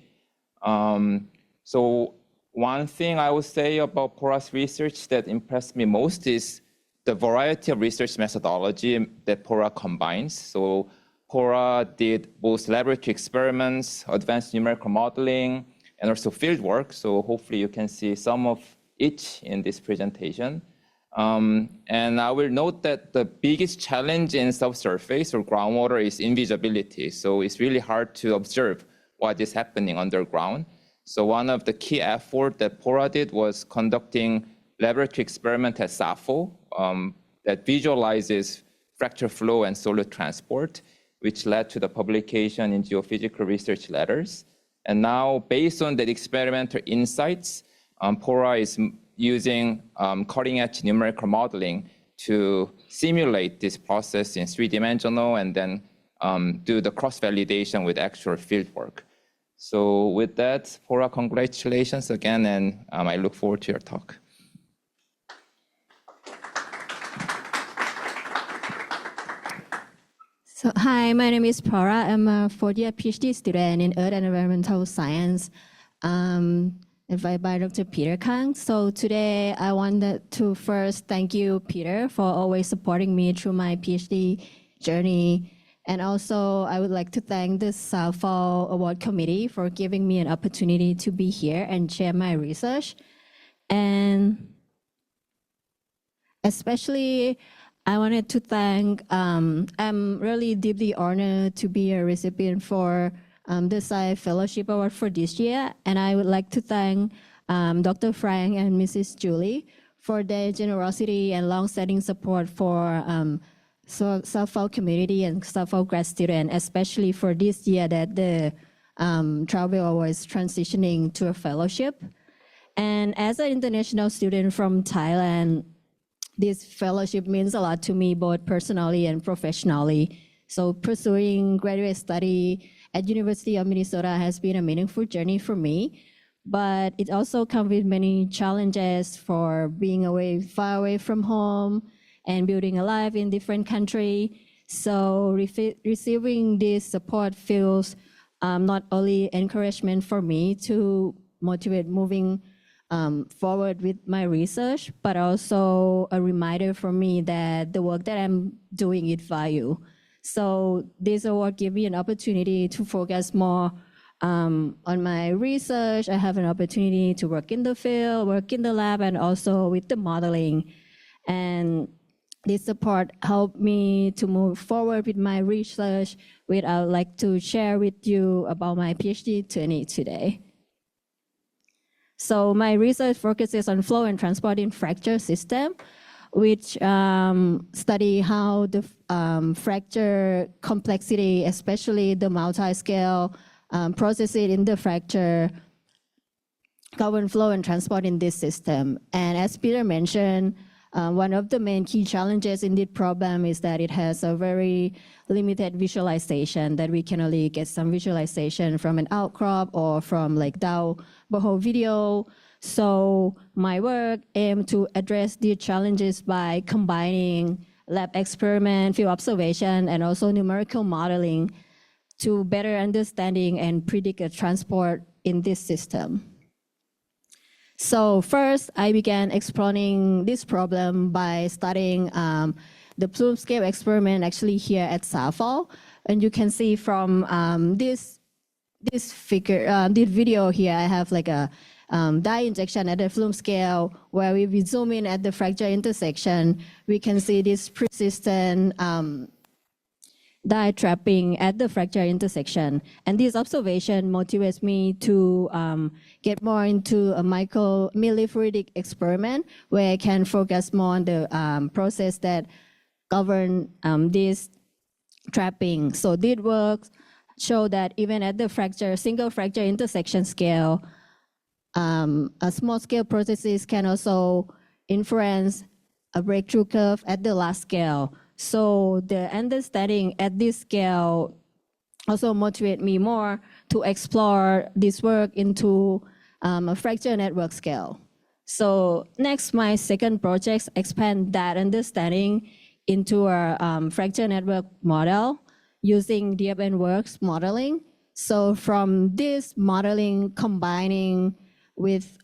So one thing I would say about porous research that impressed me most is the variety of research methodology that Porra combines. So Porra did both laboratory experiments, advanced numerical modeling, and also field work. So hopefully you can see some of each in this presentation. And I will note that the biggest challenge in subsurface or groundwater is invisibility. So it's really hard to observe what is happening underground. So one of the key efforts that Porra did was conducting laboratory experiment at SAFO that visualizes fracture flow and solute transport, which led to the publication in Geophysical Research Letters. And now, based on that experimental insights, Porra is using cutting-edge numerical modeling to simulate this process in three-dimensional and then do the cross-validation with actual field work. So with that, Porra, congratulations again, and I look forward to your talk. So, hi, my name is Porra. I'm a fourth-year PhD student in Earth and Environmental Science, invited by Dr. Peter Kang. So today I wanted to first thank you, Peter, for always supporting me through my PhD journey. And also I would like to thank the SAFO Award Committee for giving me an opportunity to be here and share my research. And especially I wanted to thank, I'm really deeply honored to be a recipient for the Tsai Fellowship Award for this year. And I would like to thank Dr. Frank and Mrs. Julie for their generosity and long-standing support for SAFO community and SAFO grad student, especially for this year that the travel was transitioning to a fellowship. And as an international student from Thailand, this fellowship means a lot to me, both personally and professionally. So pursuing graduate study at University of Minnesota has been a meaningful journey for me, but it also comes with many challenges for being far away from home and building a life in different country. So receiving this support feels not only encouragement for me to motivate moving forward with my research, but also a reminder for me that the work that I'm doing is value. So this award gave me an opportunity to focus more on my research. I have an opportunity to work in the field, work in the lab, and also with the modeling. And this support helped me to move forward with my research, which I would like to share with you about my PhD journey today. So my research focuses on flow and transport in fracture system, which study how the fracture complexity, especially the multi-scale processes in the fracture, govern flow and transport in this system. And as Peter mentioned, one of the main key challenges in this problem is that it has a very limited visualization, that we can only get some visualization from an outcrop or from like down borehole video. So my work aimed to address these challenges by combining lab experiment, field observation, and also numerical modeling to better understanding and predict a transport in this system. So first, I began exploring this problem by studying the plume scale experiment actually here at SAFO. And you can see from this video here, I have like a dye injection at the plume scale where we zoom in at the fracture intersection. We can see this persistent dye trapping at the fracture intersection. And this observation motivates me to get more into a millifluidic experiment where I can focus more on the process that govern this trapping. So this work show that even at the single fracture intersection scale, a small scale processes can also influence a breakthrough curve at the last scale. So the understanding at this scale also motivate me more to explore this work into a fracture network scale. So next, my second project expand that understanding into a fracture network model using DFN-Works modeling. So from this modeling combining with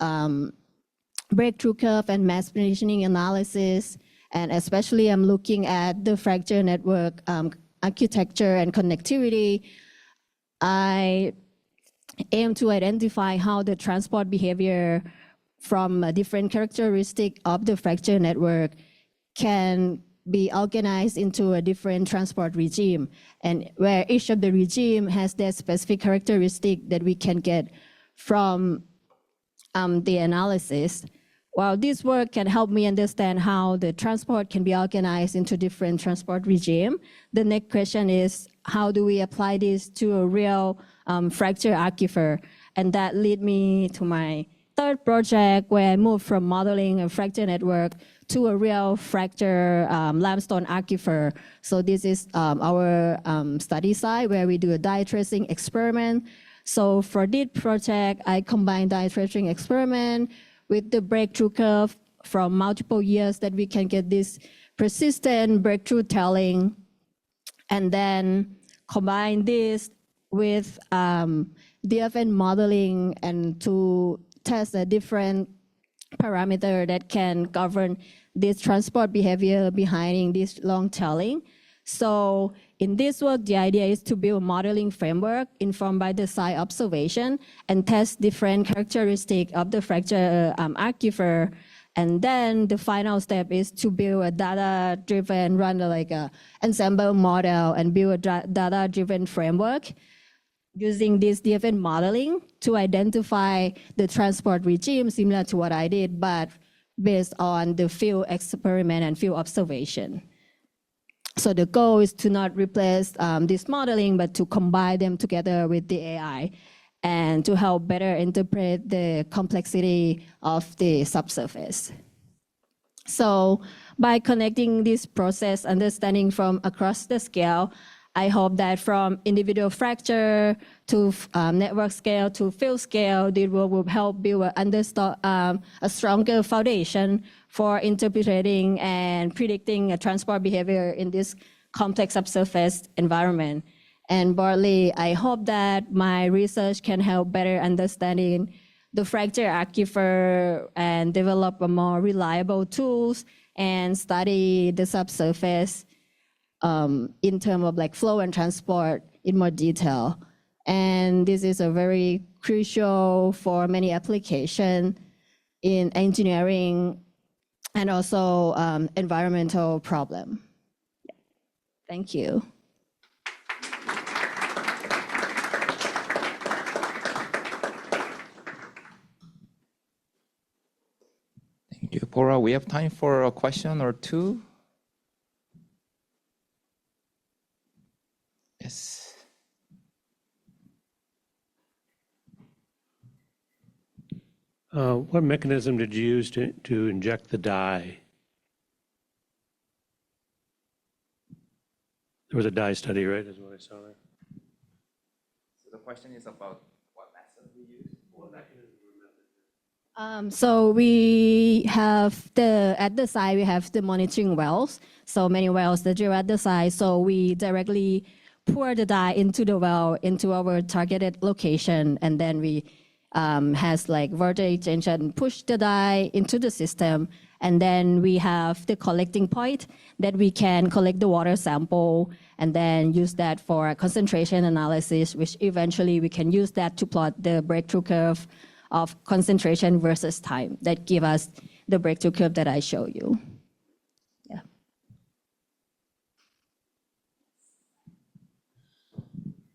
breakthrough curve and mass positioning analysis, and especially I'm looking at the fracture network architecture and connectivity, I aim to identify how the transport behavior from a different characteristic of the fracture network can be organized into a different transport regime, and where each of the regime has their specific characteristic that we can get from the analysis. While this work can help me understand how the transport can be organized into different transport regime, the next question is, how do we apply this to a real fracture aquifer? And that led me to my third project, where I moved from modeling a fracture network to a real fracture limestone aquifer. So this is our study site where we do a dye tracing experiment. So for this project, I combined dye tracing experiment with the breakthrough curve from multiple years that we can get this persistent breakthrough telling, and then combine this with DFN modeling and to test a different parameter that can govern this transport behavior behind this long telling. So in this work, the idea is to build a modeling framework informed by the site observation and test different characteristics of the fracture aquifer. And then the final step is to build a data-driven, run like a ensemble model and build a data-driven framework using this DFN modeling to identify the transport regime similar to what I did, but based on the field experiment and field observation. So the goal is to not replace this modeling, but to combine them together with the AI and to help better interpret the complexity of the subsurface. So by connecting this process understanding from across the scale, I hope that from individual fracture to network scale to field scale, this will help build a stronger foundation for interpreting and predicting a transport behavior in this complex subsurface environment. And broadly, I hope that my research can help better understanding the fracture aquifer and develop a more reliable tools and study the subsurface in terms of like flow and transport in more detail. And this is a very crucial for many applications in engineering and also environmental problem. Thank you. Thank you, Porra. We have time for a question or two. Yes. What mechanism did you use to inject the dye? There was a dye study, right, is what I saw there. So the question is about what method we use? What mechanism or method? So we have at the site, we have the monitoring wells. So many wells that drill at the site. So we directly pour the dye into the well, into our targeted location, and then we has like voltage and push the dye into the system. And then we have the collecting point that we can collect the water sample and then use that for a concentration analysis, which eventually we can use that to plot the breakthrough curve of concentration versus time that give us the breakthrough curve that I show you. Yeah.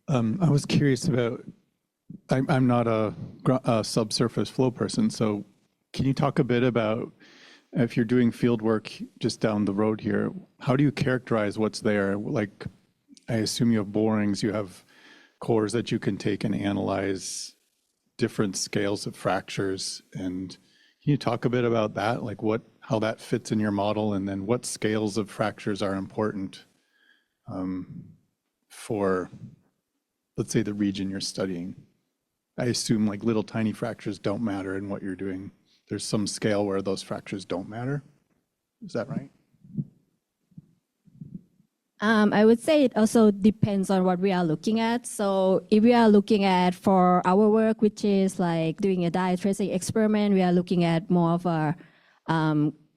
I was curious about, I'm not a subsurface flow person, so can you talk a bit about if you're doing field work just down the road here, how do you characterize what's there? Like, I assume you have borings, you have cores that you can take and analyze different scales of fractures. And can you talk a bit about that? Like how that fits in your model, and then what scales of fractures are important for, let's say, the region you're studying? I assume like little tiny fractures don't matter in what you're doing. There's some scale where those fractures don't matter. Is that right? I would say it also depends on what we are looking at. So if we are looking at for our work, which is like doing a dye tracing experiment, we are looking at more of a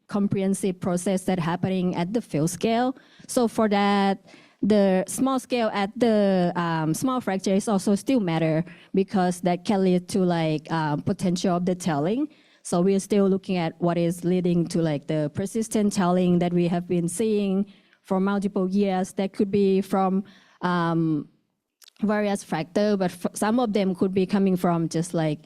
comprehensive process that's happening at the field scale. So for that, the small scale at the small fracture is also still matter because that can lead to like potential of the telling. So we're still looking at what is leading to like the persistent telling that we have been seeing for multiple years. That could be from various factors, but some of them could be coming from just like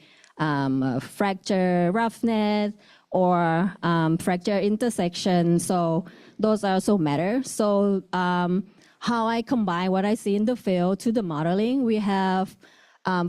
fracture roughness or fracture intersection. So those also matter. So how I combine what I see in the field to the modeling, we have,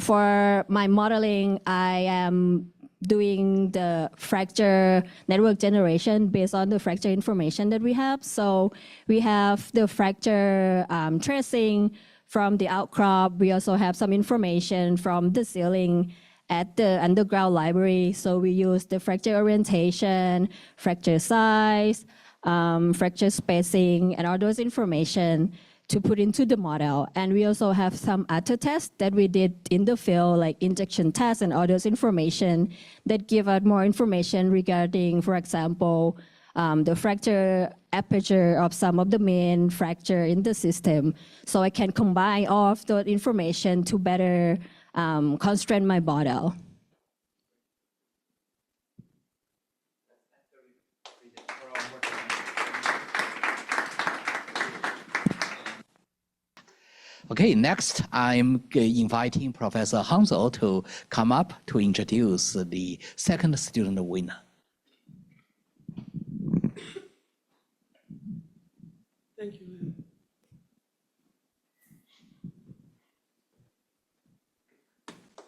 for my modeling, I am doing the fracture network generation based on the fracture information that we have. So we have the fracture tracing from the outcrop. We also have some information from the ceiling at the underground library. So we use the fracture orientation, fracture size, fracture spacing, and all those information to put into the model. And we also have some other tests that we did in the field, like injection tests and all those information that give out more information regarding, for example, the fracture aperture of some of the main fracture in the system. So I can combine all of that information to better constrain my model. Okay, next I'm inviting Professor Hanzo to come up to introduce the second student winner. Thank you.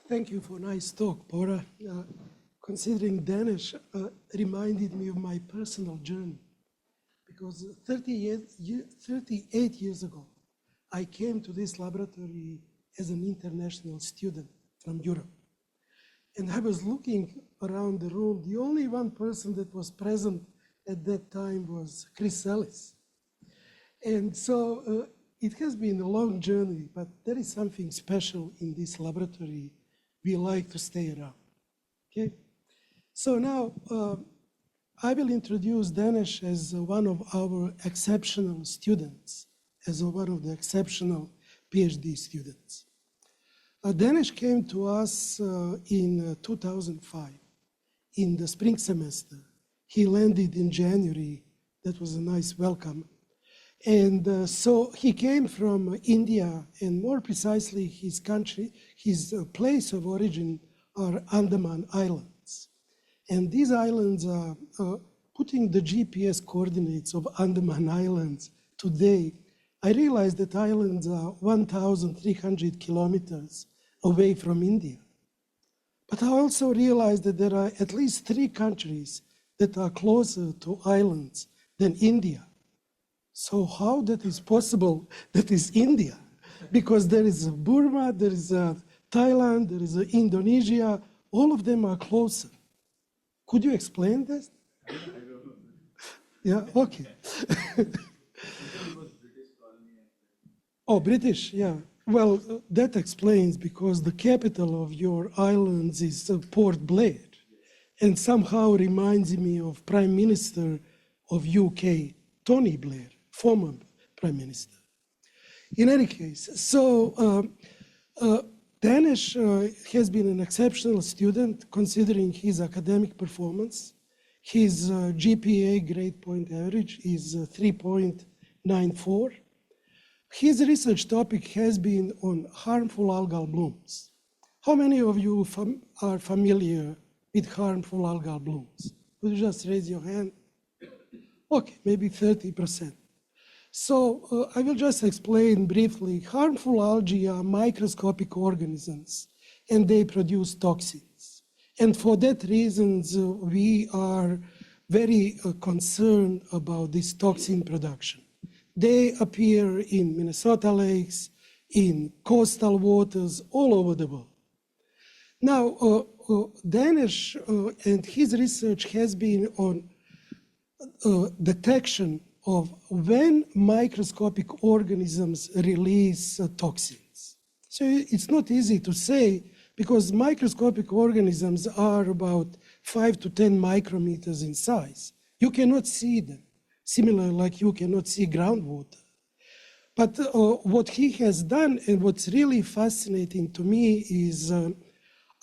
Thank you for a nice talk, Porra. Considering Denesh reminded me of my personal journey, because 38 years ago, I came to this laboratory as an international student from Europe. And I was looking around the room. The only one person that was present at that time was Chris Ellis. And so it has been a long journey, but there is something special in this laboratory. We like to stay around, okay? So now I will introduce Denesh as one of our exceptional students, as one of the exceptional Ph.D. students. Denesh came to us in 2005, in the spring semester. He landed in January. That was a nice welcome. And so he came from India, and more precisely, his country, his place of origin are Andaman Islands. And these islands are putting the GPS coordinates of Andaman Islands today. I realized that islands are 1,300 kilometers away from India. But I also realized that there are at least 3 countries that are closer to islands than India. So how that is possible, that is India? Because there is Burma, there is Thailand, there is Indonesia, all of them are closer. Could you explain this? Yeah, okay. Oh, British, yeah. Well, that explains because the capital of your islands is Port Blair, and somehow reminds me of Prime Minister of UK, Tony Blair, former Prime Minister. In any case, so Denesh has been an exceptional student considering his academic performance. His GPA grade point average is 3.94. His research topic has been on harmful algal blooms. How many of you are familiar with harmful algal blooms? Would you just raise your hand? Okay, maybe 30%. So I will just explain briefly. Harmful algae are microscopic organisms, and they produce toxins. And for that reason, we are very concerned about this toxin production. They appear in Minnesota lakes, in coastal waters, all over the world. Now, Denesh and his research has been on detection of when microscopic organisms release toxins. So it's not easy to say because microscopic organisms are about 5 to 10 micrometers in size. You cannot see them. Similar like you cannot see groundwater. But what he has done, and what's really fascinating to me, is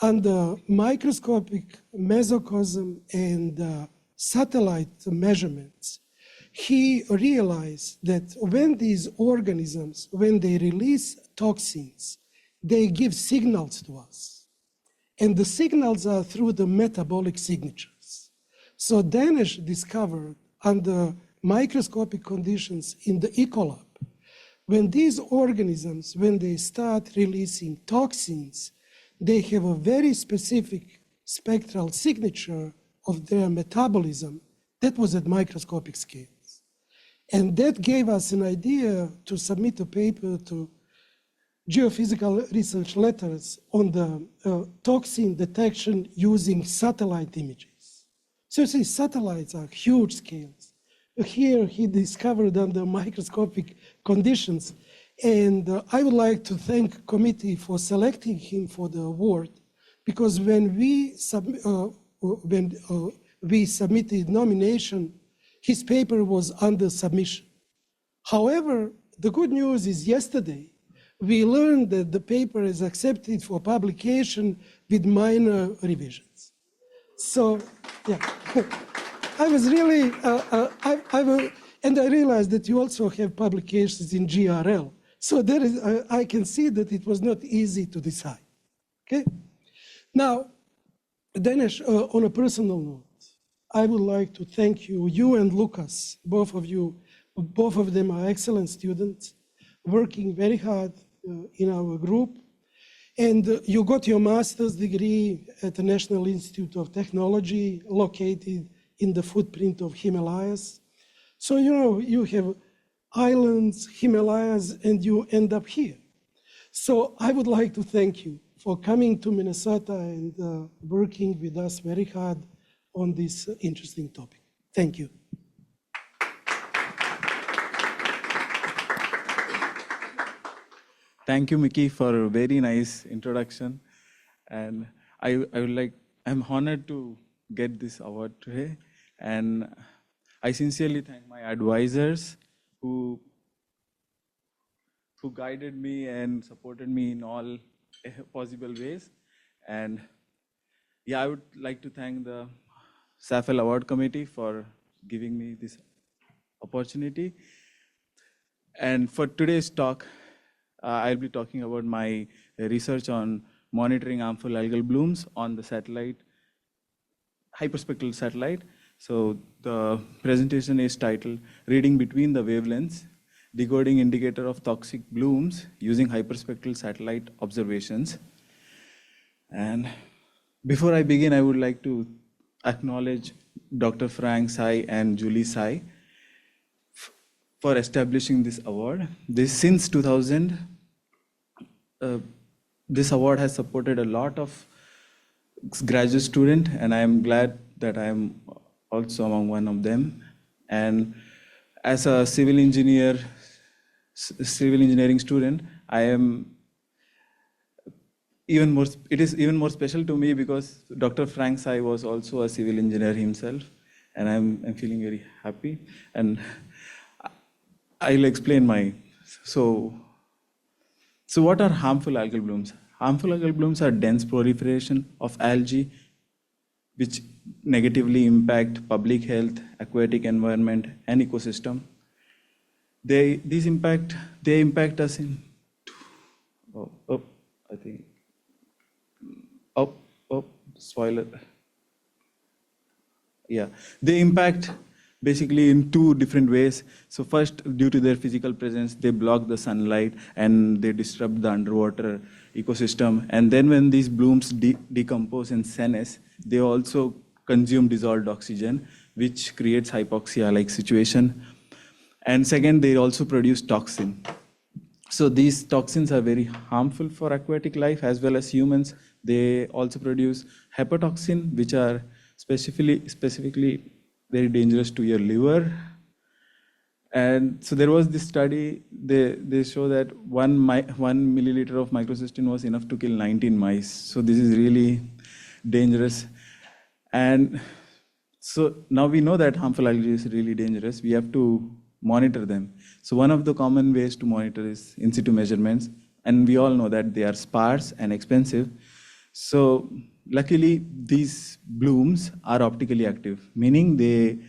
under microscopic mesocosm and satellite measurements, he realized that when these organisms, when they release toxins, they give signals to us. And the signals are through the metabolic signatures. So Denesh discovered under microscopic conditions in the ecolab, when these organisms, when they start releasing toxins, they have a very specific spectral signature of their metabolism that was at microscopic scales. And that gave us an idea to submit a paper to geophysical research letters on the toxin detection using satellite images. So you see, satellites are huge scales. Here he discovered under microscopic conditions. And I would like to thank committee for selecting him for the award, because when we submitted nomination, his paper was under submission. However, the good news is yesterday, we learned that the paper is accepted for publication with minor revisions. So, yeah. I was really, and I realized that you also have publications in GRL. So there is, I can see that it was not easy to decide, okay? Now, Denesh, on a personal note, I would like to thank you, you and Lucas, both of you, both of them are excellent students, working very hard in our group. And you got your master's degree at the National Institute of Technology, located in the footprint of Himalayas. So, you know, you have islands, Himalayas, and you end up here. So I would like to thank you for coming to Minnesota and working with us very hard on this interesting topic. Thank you. Thank you, Mickey, for a very nice introduction. And I'm honored to get this award today. And I sincerely thank my advisors who guided me and supported me in all possible ways. And yeah, I would like to thank the SAFL Award Committee for giving me this opportunity. And for today's talk, I'll be talking about my research on monitoring harmful algal blooms on the satellite, hyperspectral satellite. So the presentation is titled Reading Between the Wavelengths, Decoding Indicator of Toxic Blooms Using Hyperspectral Satellite Observations. And before I begin, I would like to acknowledge Dr. Frank Tsai and Julie Tsai for establishing this award. Since 2000, this award has supported a lot of graduate students, and I am glad that I am also among one of them. And as a civil engineering student, it is even more special to me because Dr. Frank Tsai was also a civil engineer himself, and I'm feeling very happy. And I'll explain so what are harmful algal blooms? Harmful algal blooms are dense proliferation of algae which negatively impact public health, aquatic environment, and ecosystem. They impact us in, spoiler. Yeah, they impact basically in two different ways. So first, due to their physical presence, they block the sunlight and they disrupt the underwater ecosystem. And then when these blooms decompose in senesce, they also consume dissolved oxygen, which creates hypoxia-like situation. And second, they also produce toxin. So these toxins are very harmful for aquatic life as well as humans. They also produce hepatotoxin, which are specifically very dangerous to your liver. And so there was this study, they show that 1 milliliter of microcystin was enough to kill 19 mice. So this is really dangerous. And so now we know that harmful algae is really dangerous. We have to monitor them. So one of the common ways to monitor is in situ measurements, and we all know that they are sparse and expensive. So luckily, these blooms are optically active, meaning they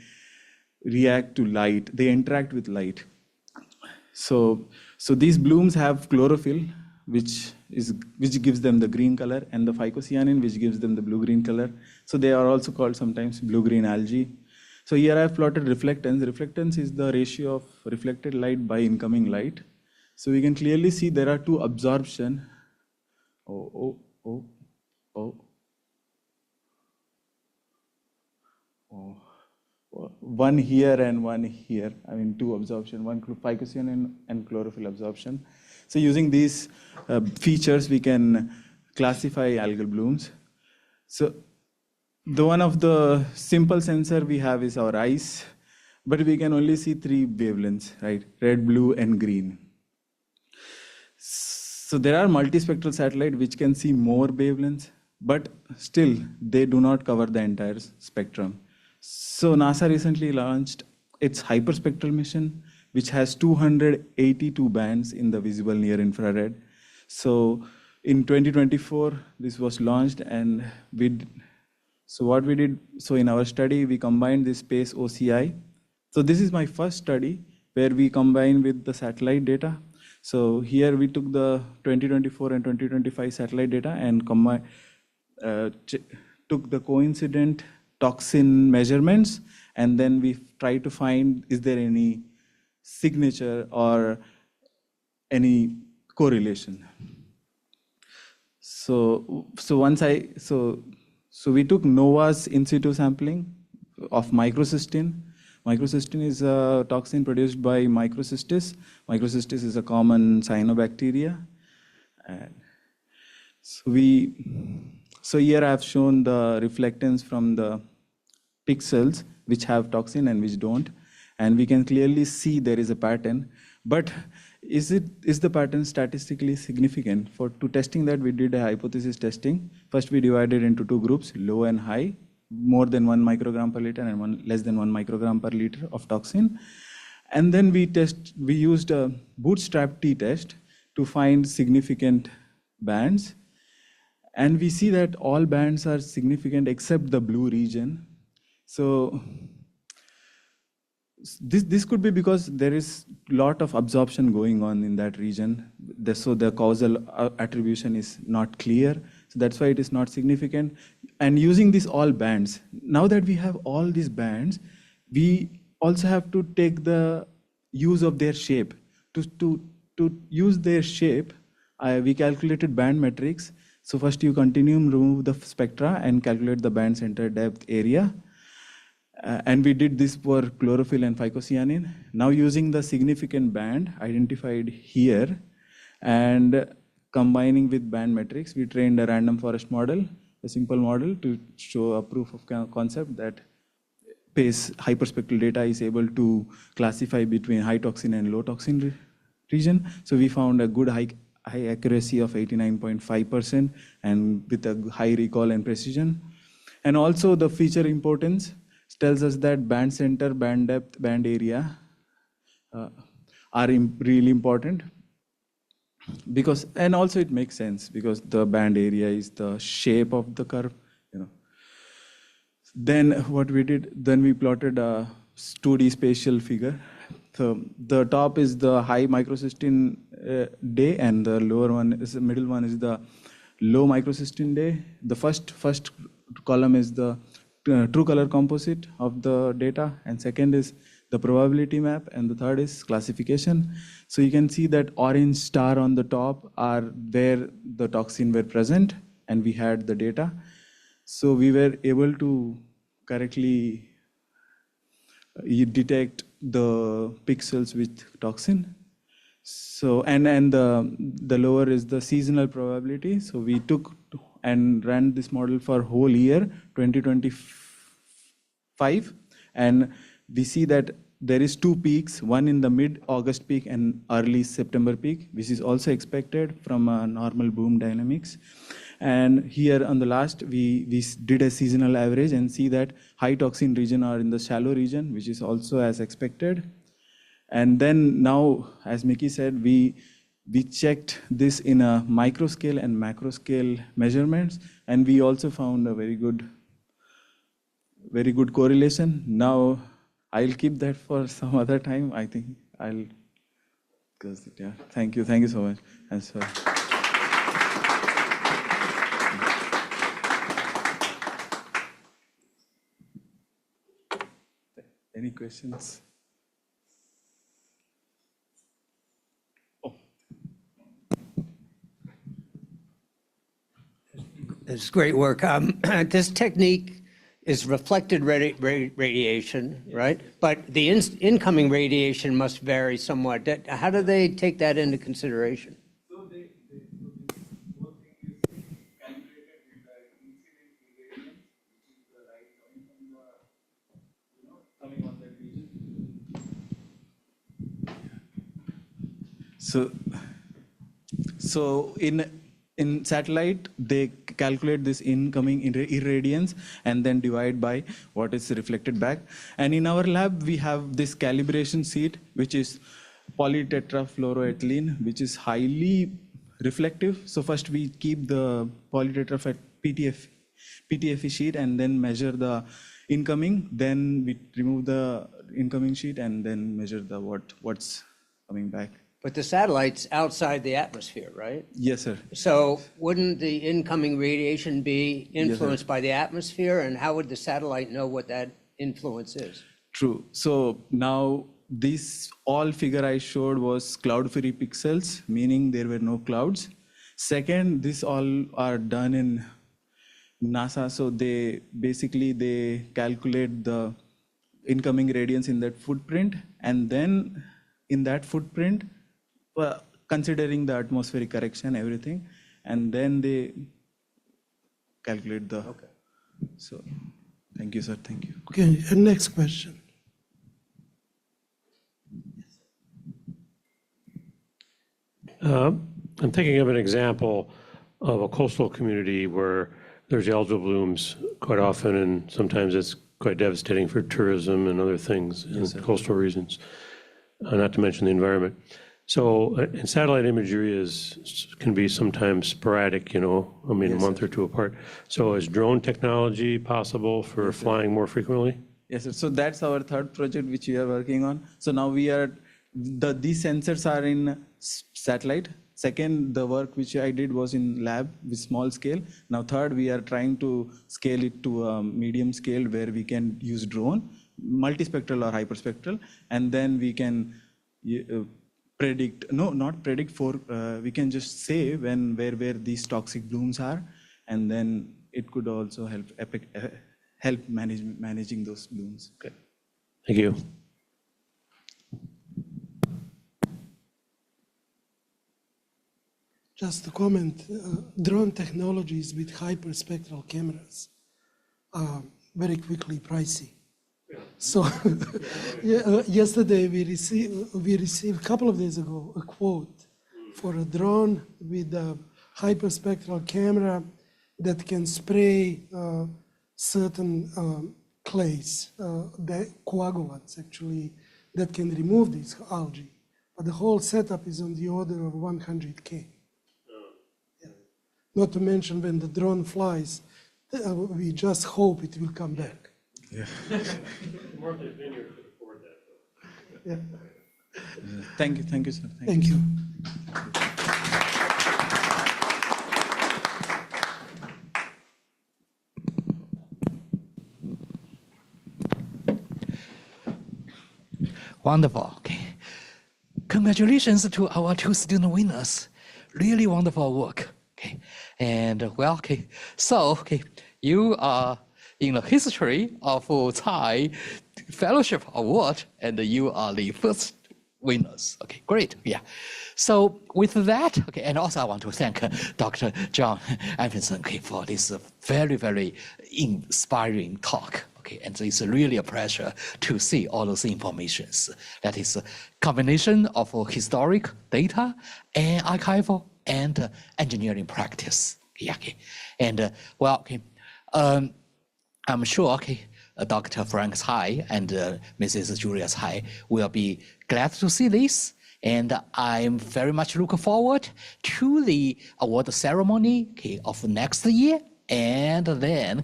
react to light, they interact with light. So these blooms have chlorophyll, which gives them the green color, and the phycocyanin, which gives them the blue-green color. So they are also called sometimes blue-green algae. So here I've plotted reflectance. Reflectance is the ratio of reflected light by incoming light. So we can clearly see there are two absorption. One here and one here. I mean, two absorption, one phycocyanin and chlorophyll absorption. So using these features, we can classify algal blooms. So the one of the simple sensor we have is our eyes, but we can only see three wavelengths, right? Red, blue, and green. So there are multispectral satellites which can see more wavelengths, but still they do not cover the entire spectrum. So NASA recently launched its hyperspectral mission, which has 282 bands in the visible near infrared. So in 2024, this was launched, and what we did, so in our study, we combined the space OCI. So this is my first study where we combine with the satellite data. So here we took the 2024 and 2025 satellite data and took the coincident toxin measurements, and then we try to find, is there any signature or any correlation. So we took NOVA's in situ sampling of microcystin. Microcystin is a toxin produced by Microcystis. Microcystis is a common cyanobacteria. And so here I have shown the reflectance from the pixels which have toxin and which don't. And we can clearly see there is a pattern. But is the pattern statistically significant? To testing that, we did a hypothesis testing. First, we divided into two groups, low and high, more than 1 microgram per liter and less than 1 microgram per liter of toxin. And then we used a bootstrap t-test to find significant bands. And we see that all bands are significant except the blue region. So this could be because there is a lot of absorption going on in that region. So the causal attribution is not clear. So that's why it is not significant. And using these all bands, now that we have all these bands, we also have to take the use of their shape. To use their shape, we calculated band metrics. So first you continuum remove the spectra and calculate the band center depth area. And we did this for chlorophyll and phycocyanin. Now using the significant band identified here and combining with band metrics, we trained a random forest model, a simple model to show a proof of concept that PACE hyperspectral data is able to classify between high toxin and low toxin region. So we found a good high accuracy of 89.5% and with a high recall and precision. And also the feature importance tells us that band center, band depth, band area are really important. And also it makes sense because the band area is the shape of the curve. Then what we did, we plotted a 2D spatial figure. So the top is the high microcystin day, and the middle one is the low microcystin day. The first column is the true color composite of the data, and second is the probability map, and the third is classification. So you can see that orange star on the top are where the toxin were present, and we had the data. So we were able to correctly detect the pixels with toxin. So and the lower is the seasonal probability. So we took and ran this model for whole year 2025, and we see that there is two peaks, one in the mid-August peak and early September peak, which is also expected from normal boom dynamics. And here on the last, we did a seasonal average and see that high toxin region are in the shallow region, which is also as expected. And then now, as Mickey said, we checked this in a micro scale and macro scale measurements, and we also found a very good correlation. Now, I'll keep that for some other time. I think I'll close it. Yeah. Thank you so much. And so, any questions? It's great work. This technique is reflected radiation, right? But the incoming radiation must vary somewhat. How do they take that into consideration? So both thing is calculated with the incident irradiance, which is the light coming from the, coming on that region. So in satellite, they calculate this incoming irradiance and then divide by what is reflected back. And in our lab, we have this calibration sheet, which is polytetrafluoroethylene, which is highly reflective. So first we keep the polytetrafluoroethylene PTFE sheet and then measure the incoming. Then we remove the incoming sheet and then measure the what's coming back. But the satellite's outside the atmosphere, right? Yes, sir. So wouldn't the incoming radiation be influenced by the atmosphere? And how would the satellite know what that influence is? True. So now this all figure I showed was cloud-free pixels, meaning there were no clouds. Second, this all are done in NASA. So they calculate the incoming radiance in that footprint. And then in that footprint, considering the atmospheric correction, everything, and then they calculate the. Okay. So, thank you, sir. Thank you. Okay, and next question. I'm thinking of an example of a coastal community where there's algal blooms quite often, and sometimes it's quite devastating for tourism and other things in coastal regions, not to mention the environment. So, and satellite imagery can be sometimes sporadic, a month or two apart. So is drone technology possible for flying more frequently? Yes, sir. So that's our third project which we are working on. So now these sensors are in satellite. Second, the work which I did was in lab with small scale. Now third, we are trying to scale it to a medium scale where we can use drone, multispectral or hyperspectral, and then we can we can just say where these toxic blooms are, and then it could also help managing those blooms. Okay. Thank you. Just to comment, drone technologies with hyperspectral cameras are very quickly pricey. So yesterday we received a couple of days ago a quote for a drone with a hyperspectral camera that can spray certain clays, the coagulants actually, that can remove this algae. But the whole setup is on the order of 100K. Yeah. Not to mention when the drone flies, we just hope it will come back. Yeah. Martha's Vineyard could afford that, though. Yeah. Thank you, sir. Thank you. Wonderful. Okay. Congratulations to our two student winners. Really wonderful work. Okay. And you are in the history of Tsai Fellowship Award, and you are the first winners. Okay, great. Yeah. So with that, and also I want to thank Dr. John Anfinson for this very, very inspiring talk. Okay, and it's really a pleasure to see all those informations. That is a combination of historic data and archival and engineering practice. Yeah. Okay. And I'm sure Dr. Frank Tsai and Mrs. Julie Tsai will be glad to see this. And I'm very much looking forward to the award ceremony of next year. And then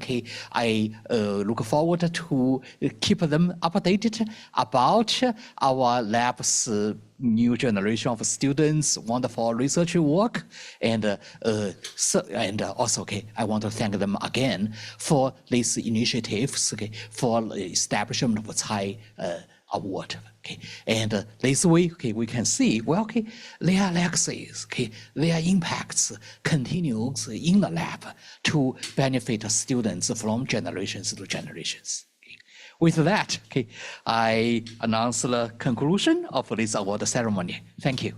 I look forward to keep them updated about our lab's new generation of students, wonderful research work. And also, I want to thank them again for these initiatives, for the establishment of Tsai Award. And this way, we can see, well, their legacies, their impacts continues in the lab to benefit students from generations to generations. With that, I announce the conclusion of this award ceremony. Thank you.